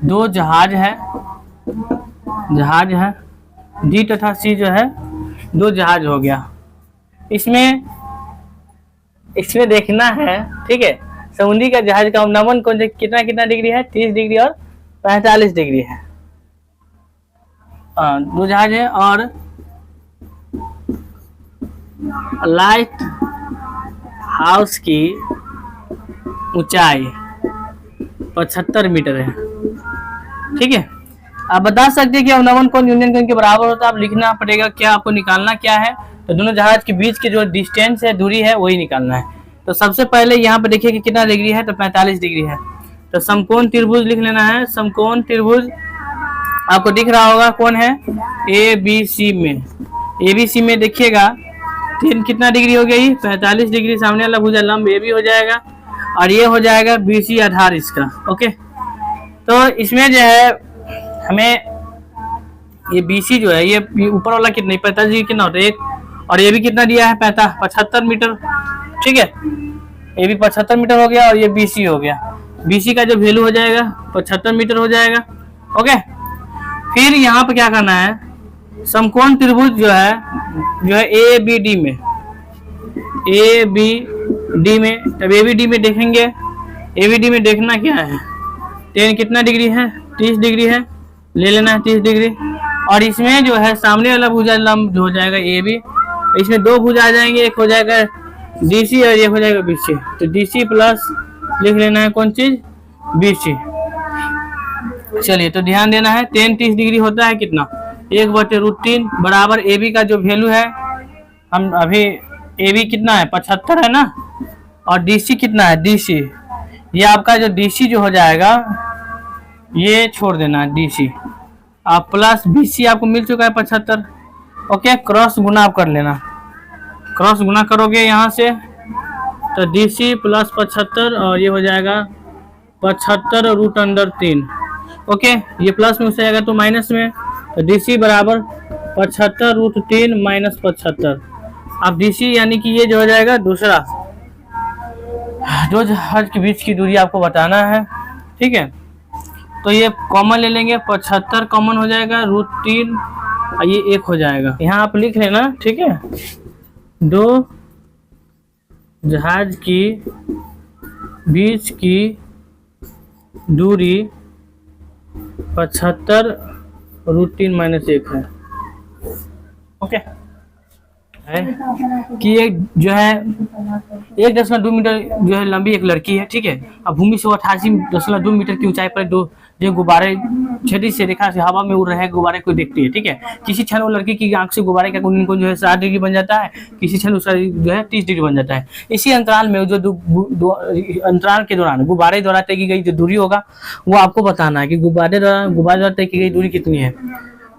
दो जहाज है D तथा C जो है दो जहाज हो गया। इसमें देखना है, ठीक है, समुद्री का जहाज का अवनमन कोण कितना डिग्री है, 30 डिग्री और 45 डिग्री है। दो जहाज है, और लाइट हाउस की ऊंचाई 75 मीटर है, ठीक है। आप बता सकते हैं कि अवनमन कोण यूनियन कोण के बराबर होता है। आप लिखना पड़ेगा क्या, आपको निकालना क्या है, तो दोनों जहाज के बीच के जो डिस्टेंस है, दूरी है, वही निकालना है। तो सबसे पहले यहाँ पे देखिए कि कितना डिग्री है, तो 45 डिग्री है। तो समकोण त्रिभुज लिख लेना है। समकोण त्रिभुज आपको दिख रहा होगा कौन है, ABC में देखिएगा तीन कितना डिग्री हो गई, 45 डिग्री। सामने वाला भुजा लंब AB हो जाएगा, और ये हो जाएगा BC आधार इसका। ओके, तो इसमें जो है हमें ये BC जो है, ये ऊपर वाला कितना, 45 डिग्री कितना होता है, 1, और ये भी कितना दिया है, 75 मीटर, ठीक है। ये भी 75 मीटर हो गया, और ये BC हो गया। BC का जो वैल्यू हो जाएगा 75 मीटर हो जाएगा। ओके, फिर यहाँ पे क्या करना है, समकोण त्रिभुज जो है ABD में, तब ABD में देखेंगे। ABD में देखना क्या है, tan कितना डिग्री है, 30 डिग्री है, ले लेना है 30 डिग्री। और इसमें जो है सामने वाला भुजा लंब जो हो जाएगा AB, इसमें दो भुजा आ जाएंगे, एक हो जाएगा DC और एक हो जाएगा BC। तो DC प्लस लिख लेना है कौन चीज, BC। चलिए, तो ध्यान देना है, tan 30 डिग्री होता है कितना, 1/√3 बराबर AB का जो वैल्यू है, हम अभी AB कितना है, 75 है ना, और DC कितना है, DC, ये आपका जो DC जो हो जाएगा, ये छोड़ देना है DC, आप प्लस BC आपको मिल चुका है 75। ओके, क्रॉस गुना आप कर लेना, क्रॉस गुना करोगे यहाँ से, तो DC प्लस 75, और ये हो जाएगा 75√3। ओके, ये प्लस में हो जाएगा तो माइनस में, तो DC बराबर 75√3 माइनस 75। अब DC यानी कि ये जो हो जाएगा दूसरा, दो जहाज के बीच की दूरी आपको बताना है, ठीक है। तो ये कॉमन ले लेंगे, 75 कॉमन हो जाएगा, √3, ये 1 हो जाएगा। यहाँ आप लिख लेना, ठीक है, दो जहाज की बीच की दूरी 75√3 माइनस 1 है। ओके, है कि एक जो है 1.2 मीटर जो है लंबी एक लड़की है, ठीक है। अब भूमि से 88.2 मीटर की ऊंचाई पर दो जो गुब्बारे क्षैतिज से रेखा से हवा में उड़ रहे गुब्बारे को देखती है, ठीक है। किसी क्षण वो लड़की की आंख से गुब्बारे का उनको जो है 60 डिग्री बन जाता है, किसी क्षण उसका जो है 30 डिग्री बन जाता है। इसी अंतराल में जो अंतराल के दौरान गुब्बारे द्वारा तय की गई जो दूरी होगा वो आपको बताना है कि गुब्बारे द्वारा तय की गई दूरी कितनी है।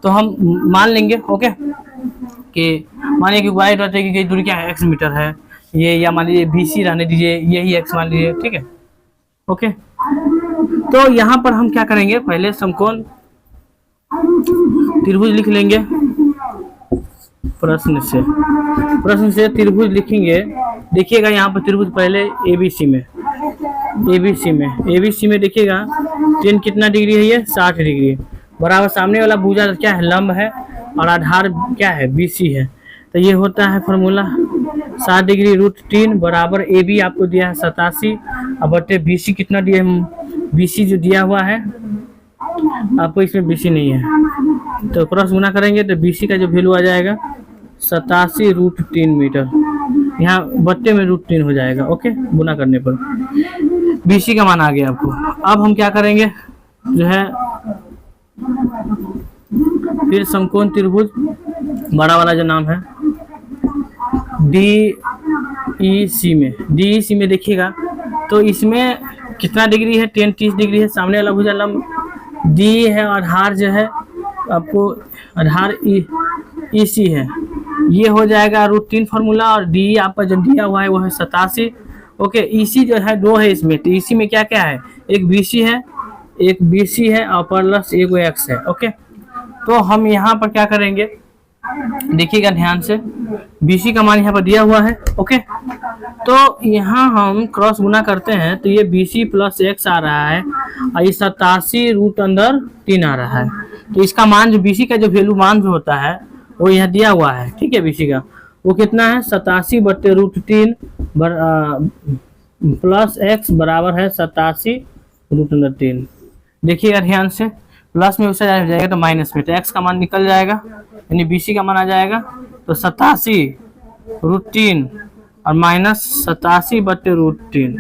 तो हम मान लेंगे, ओके, कि मान लीजिए कि गुब्बारे द्वारा तय की गई दूरी क्या है, x मीटर है ये, या मान लीजिए BC रहने दीजिए, यही x मान लीजिए, ठीक है। ओके, तो यहाँ पर हम क्या करेंगे, पहले समकोण त्रिभुज लिख लेंगे। प्रश्न से त्रिभुज लिखेंगे। देखिएगा यहाँ पर त्रिभुज पहले ABC में देखिएगा tan कितना डिग्री है, ये 60 डिग्री बराबर। सामने वाला भुजा क्या है, लंब है, और आधार क्या है, BC है। तो ये होता है फॉर्मूला 60 डिग्री √3 बराबर ए बी आपको दिया है 87 और बटे बी सी कितना दिया है, बी सी जो दिया हुआ है आपको, इसमें बी सी नहीं है तो क्रॉस गुना करेंगे तो बी सी का जो वैल्यू आ जाएगा 87 √3 मीटर, यहाँ बट्टे में √3 हो जाएगा। ओके, गुना करने पर बी सी का मान आ गया आपको। अब हम क्या करेंगे जो है फिर समकोण त्रिभुज बड़ा वाला जो नाम है DEC में देखिएगा तो इसमें कितना डिग्री है, 10-30 डिग्री है। सामने वाला भुजा लंब डी है, आधार जो है आपको आधार EC है, ये हो जाएगा √3 फार्मूला, और डी आपका जो दिया हुआ है वो है 87। ओके, EC जो है 2 है इसमें, तो EC में क्या क्या है, एक BC है, एक BC है और प्लस एक X है। ओके, तो हम यहाँ पर क्या करेंगे देखिएगा ध्यान से, BC का मान यहाँ पर दिया हुआ है। ओके, तो यहाँ हम क्रॉस गुना करते हैं तो ये BC प्लस X आ रहा है और ये 87 √3 आ रहा है। तो इसका मान जो BC का जो वैल्यू मान जो होता है वो यहाँ दिया हुआ है। ठीक है, BC का वो कितना है 87 बटे √3 प्लस X बराबर है 87 √3। देखिएगा ध्यान से, प्लस में उससे जाएगा तो माइनस में, तो X का मान निकल जाएगा, यानी BC का मान आ जाएगा तो 87 √3 और माइनस 87 बटे √3।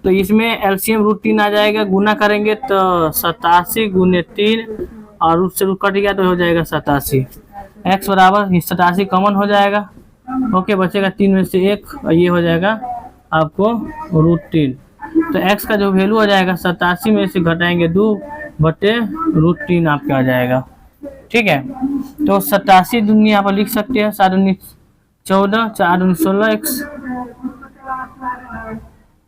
तो इसमें एलसीएम √3 आ जाएगा, गुना करेंगे तो 87 गुने 3 और रूट से रूट कट गया तो हो जाएगा 87। X बराबर 87 कॉमन हो जाएगा। ओके, बचेगा 3 में से 1 और ये हो जाएगा आपको √3। तो X का जो वैल्यू आ जाएगा 87 में से घटाएंगे 2 बटे √3 आपका आ जाएगा। ठीक है, तो 87 दूनी यहाँ पर लिख सकते हैं, 7 दूनी 14, 4 दूनी 16,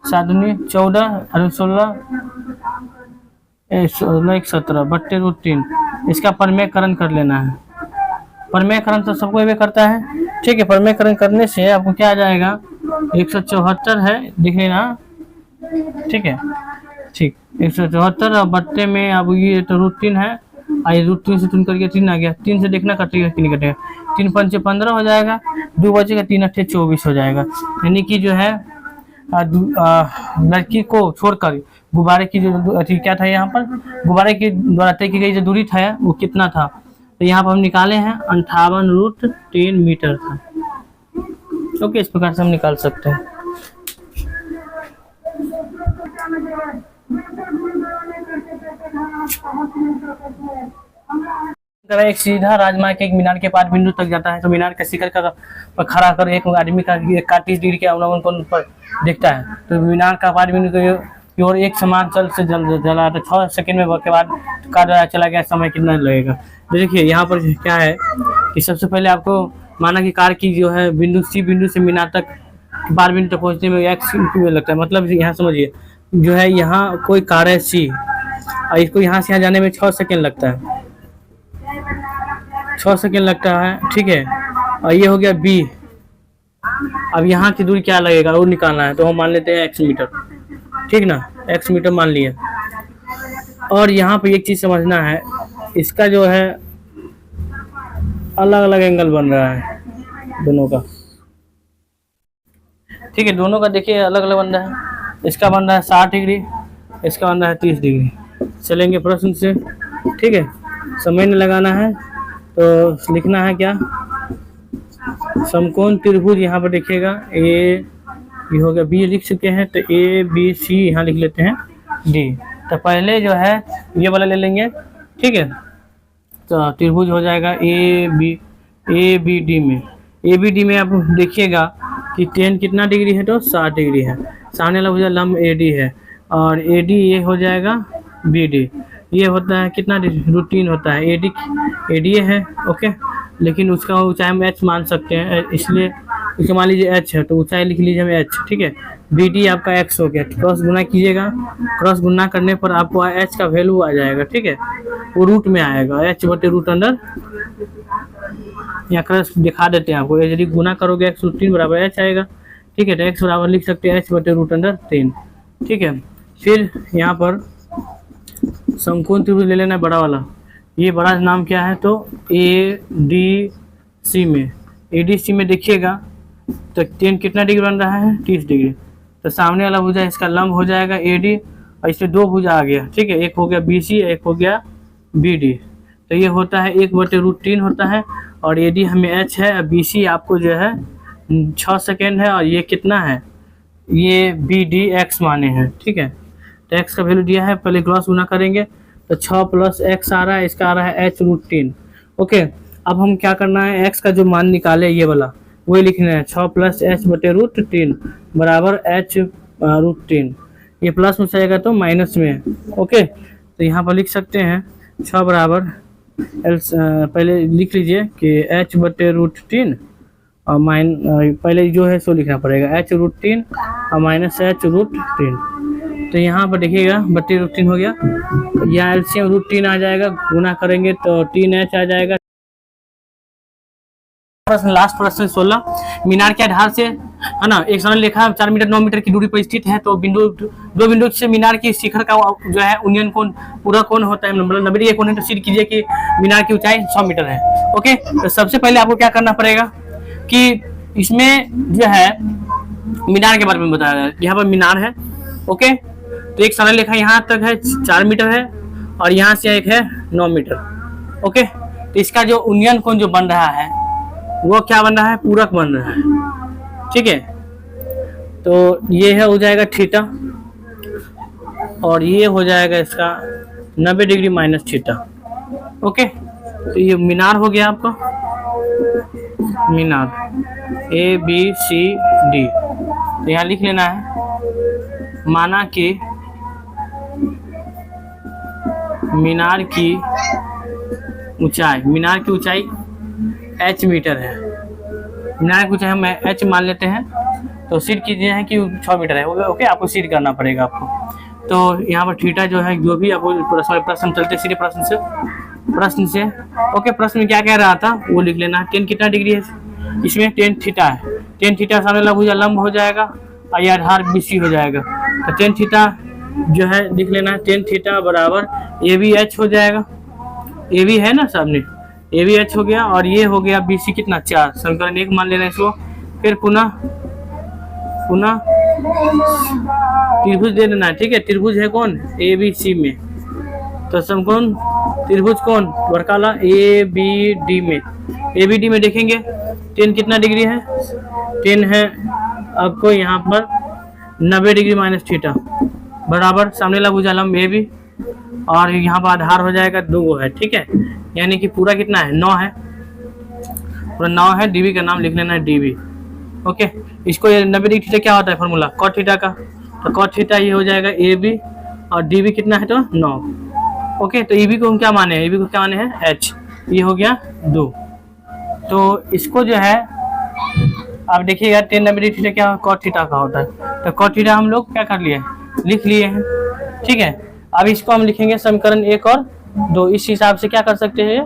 7 दूनी 14 16 16 17 बट्टे √3। इसका परमेयकरण कर लेना है। परमेयकरण तो सबको ये करता है। ठीक है, परमेयकरण करने से आपको क्या आ जाएगा 174 है, दिख लेना। ठीक है, ठीक 174 और बट्टे में अब ये तो √3 है, आई √3 से 3 करके 3 आ गया, 3 से देखना कटेगा कि नहीं कटेगा, 3 पंचे 15 हो जाएगा, 2 बचेगा, 3 अट्ठे 24 हो जाएगा। यानी कि जो है लड़की को छोड़कर गुब्बारे की जो क्या था यहाँ पर गुब्बारे के द्वारा तय की गई जो दूरी था वो कितना था, तो यहाँ पर हम निकाले हैं 58 √3 मीटर था। ओके, इस प्रकार से हम निकाल सकते हैं। एक सीधा राजमार्ग के एक मीनार के पास बिंदु तक जाता है, तो मीनार के शिखर पर खड़ा कर एक आदमी का 31 डिग्री के अवलंबन कोण पर दिखता है। तो मीनार का पास बिंदु की ओर एक समान चल से जला, तो 6 सेकंड में के बाद कार चला गया, समय कितना लगेगा। तो देखिए यहाँ पर क्या है कि सबसे पहले आपको माना कि कार की जो है बिंदु C बिंदु से मीनार तक 12 मिनट तक पहुँचने में X लगता है। मतलब यहाँ समझिए जो है यहाँ कोई कार है C और इसको यहाँ से यहाँ जाने में 6 सेकंड लगता है, 6 सेकंड लगता है। ठीक है, और ये हो गया B। अब यहाँ की दूरी क्या लगेगा वो निकालना है, तो हम मान लेते हैं X मीटर। ठीक ना, X मीटर मान लिया। और यहाँ पे एक चीज समझना है, इसका जो है अलग अलग एंगल बन रहा है दोनों का। ठीक है, दोनों का देखिए अलग अलग बन रहा है। इसका बन रहा है 60 डिग्री, इसका बन रहा है 30 डिग्री। चलेंगे प्रश्न से। ठीक है, समय नहीं लगाना है तो लिखना है क्या, समकोण त्रिभुज यहाँ पर देखिएगा ये हो गया, बी लिख चुके हैं तो ABC यहाँ लिख लेते हैं D। तो पहले जो है ये वाला ले लेंगे। ठीक है, तो त्रिभुज हो जाएगा ABD में। ABD में आप देखिएगा कि 10 कितना डिग्री है तो 60 डिग्री है। सामने वाला भुजा लंब AD है और AD ये हो जाएगा BD। ये होता है कितना √3 होता है, AD है। ओके, लेकिन उसका ऊंचाई हम H मान सकते हैं, इसलिए उसे मान लीजिए H है तो ऊंचाई लिख लीजिए हमें H। ठीक है, BD आपका X हो गया। क्रॉस गुना कीजिएगा, क्रॉस गुना करने पर आपको H का वैल्यू आ जाएगा। ठीक है, वो रूट में आएगा, H बटे √, यहाँ क्रॉस दिखा देते हैं आपको। यदि गुना करोगे X √3 बराबर H आएगा। ठीक है, तो X बराबर लिख सकते हैं H बटे √3। ठीक है, फिर यहाँ पर समकोण त्रिभुज ले लेना है बड़ा वाला। ये बड़ा नाम क्या है तो ADC में देखिएगा तो टेन कितना डिग्री बन रहा है, 30 डिग्री। तो सामने वाला भुजा इसका लंब हो जाएगा AD, और इसमें दो भुजा आ गया, ठीक है, एक हो गया BC, एक हो गया BD। तो ये होता है 1/√3 होता है, और AD हमें H है, और BC आपको जो है 6 सेकेंड है, और ये कितना है, ये BDX माने हैं, ठीक है। तो x का वैल्यू दिया है, पहले क्रॉस गुना करेंगे तो 6 + x आ रहा है, इसका आ रहा है H√3। ओके, अब हम क्या करना है, x का जो मान निकाले ये वाला वही लिखना है, 6 + h/√3 बराबर H√3। ये प्लस में जाएगा तो माइनस में, ओके। तो यहाँ पर लिख सकते हैं 6 बराबर पहले लिख लीजिए कि H/√3 और पहले जो है सो लिखना पड़ेगा H√3 और माइनस H√3। तो यहाँ पर देखिएगा 32√3 हो गया, यहाँ LCM √3 आ जाएगा, गुना करेंगे तो 3H आ जाएगा। प्रश्न लास्ट प्रश्न 16, मीनार के आधार से है ना एक सरल रेखा 4 मीटर 9 मीटर की दूरी पर स्थित है, तो दो बिंदु से मीनार की शिखर का जो है उन्नयन कोण पूरा कोण होता है, मतलब 90 डिग्री कोण है। तो सिद्ध कीजिए कि मीनार की ऊंचाई 100 मीटर है। ओके, तो सबसे पहले आपको क्या करना पड़ेगा कि इसमें जो है मीनार के बारे में बताया जाए। यहाँ पर मीनार है, ओके, तो एक सरल रेखा यहाँ तक है 4 मीटर है, और यहाँ से एक है 9 मीटर। ओके, तो इसका जो उन्नयन कोण जो बन रहा है वो क्या बन रहा है, पूरक बन रहा है, ठीक है। तो ये है हो जाएगा थीटा, और ये हो जाएगा इसका 90 डिग्री माइनस थीटा। ओके, तो ये मीनार हो गया आपका, मीनार ABCD। तो यहाँ लिख लेना है, माना कि मीनार की ऊंचाई H मीटर है। मीनार की ऊंचाई हम H मान लेते हैं, तो सिद्ध कीजिए है कि 6 मीटर है। ओके, आपको सिद्ध करना पड़ेगा आपको। तो यहाँ पर थीटा जो है, जो भी आपको प्रश्न चलते सीधे प्रश्न से ओके, प्रश्न में क्या कह रहा था वो लिख लेना। 10 कितना डिग्री है, इसमें 10 थीटा है। 10 थीटा सामने वाला भुजा लंब हो जाएगा, और ये आधार BC हो जाएगा। तो 10 थीटा जो है लिख लेना, 10 थीटा बराबर ABH हो जाएगा। AB है ना सामने, ABH हो गया, और ये हो गया BC कितना 4, समीकरण 1 मान लेना इसको। फिर पुनः त्रिभुज दे देना, ठीक है। त्रिभुज है कौन, ABC में, तो समकोण त्रिभुज कौन, वर्काला ABD में। ABD में देखेंगे 10 कितना डिग्री है, 10 है आपको यहाँ पर 90 डिग्री माइनस थीटा बराबर सामने वाला भुजा लंब AB, और यहाँ पर आधार हो जाएगा 2 है, ठीक है। यानी कि पूरा कितना है, 9 है, पूरा 9 है। DB का नाम लिख लेना है DB। ओके, इसको ये 90 डिग्री थीटा क्या होता है फॉर्मूला, कॉट थीटा का। तो कॉट थीटा ये हो जाएगा AB, और DB कितना है तो 9। ओके, तो EB को हम क्या माने हैं, EB को क्या माने हैं H, ये हो गया 2। तो इसको जो है आप देखिएगा 10 90 डिग्री थीटा क्या कॉट थीटा का होता है। तो कॉट थीटा हम लोग क्या कर लिए, लिख लिए हैं, ठीक है। अब इसको हम लिखेंगे समीकरण 1 और 2, इस हिसाब से क्या कर सकते हैं,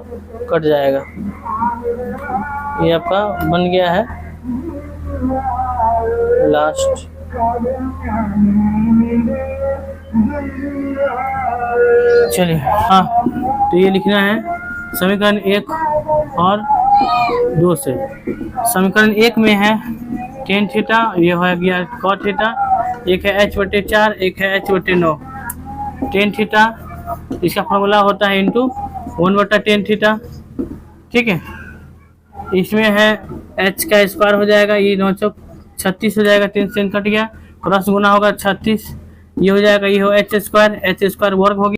कट जाएगा। ये आपका बन गया है लास्ट। चलिए, हाँ, तो ये लिखना है समीकरण 1 और 2 से। समीकरण 1 में है 10 थीटा, ये हो गया कॉट थीटा, एक है H/4, एक है H/9। 10 थीटा इसका फॉर्मूला होता है इंटू 1/10 थीटा, ठीक है। इसमें है H का स्क्वायर हो जाएगा, ये 9 चौक 36 हो जाएगा, 3 से कट गया, क्रॉस गुना होगा 36, ये हो जाएगा, ये हो H² वर्ग हो गया।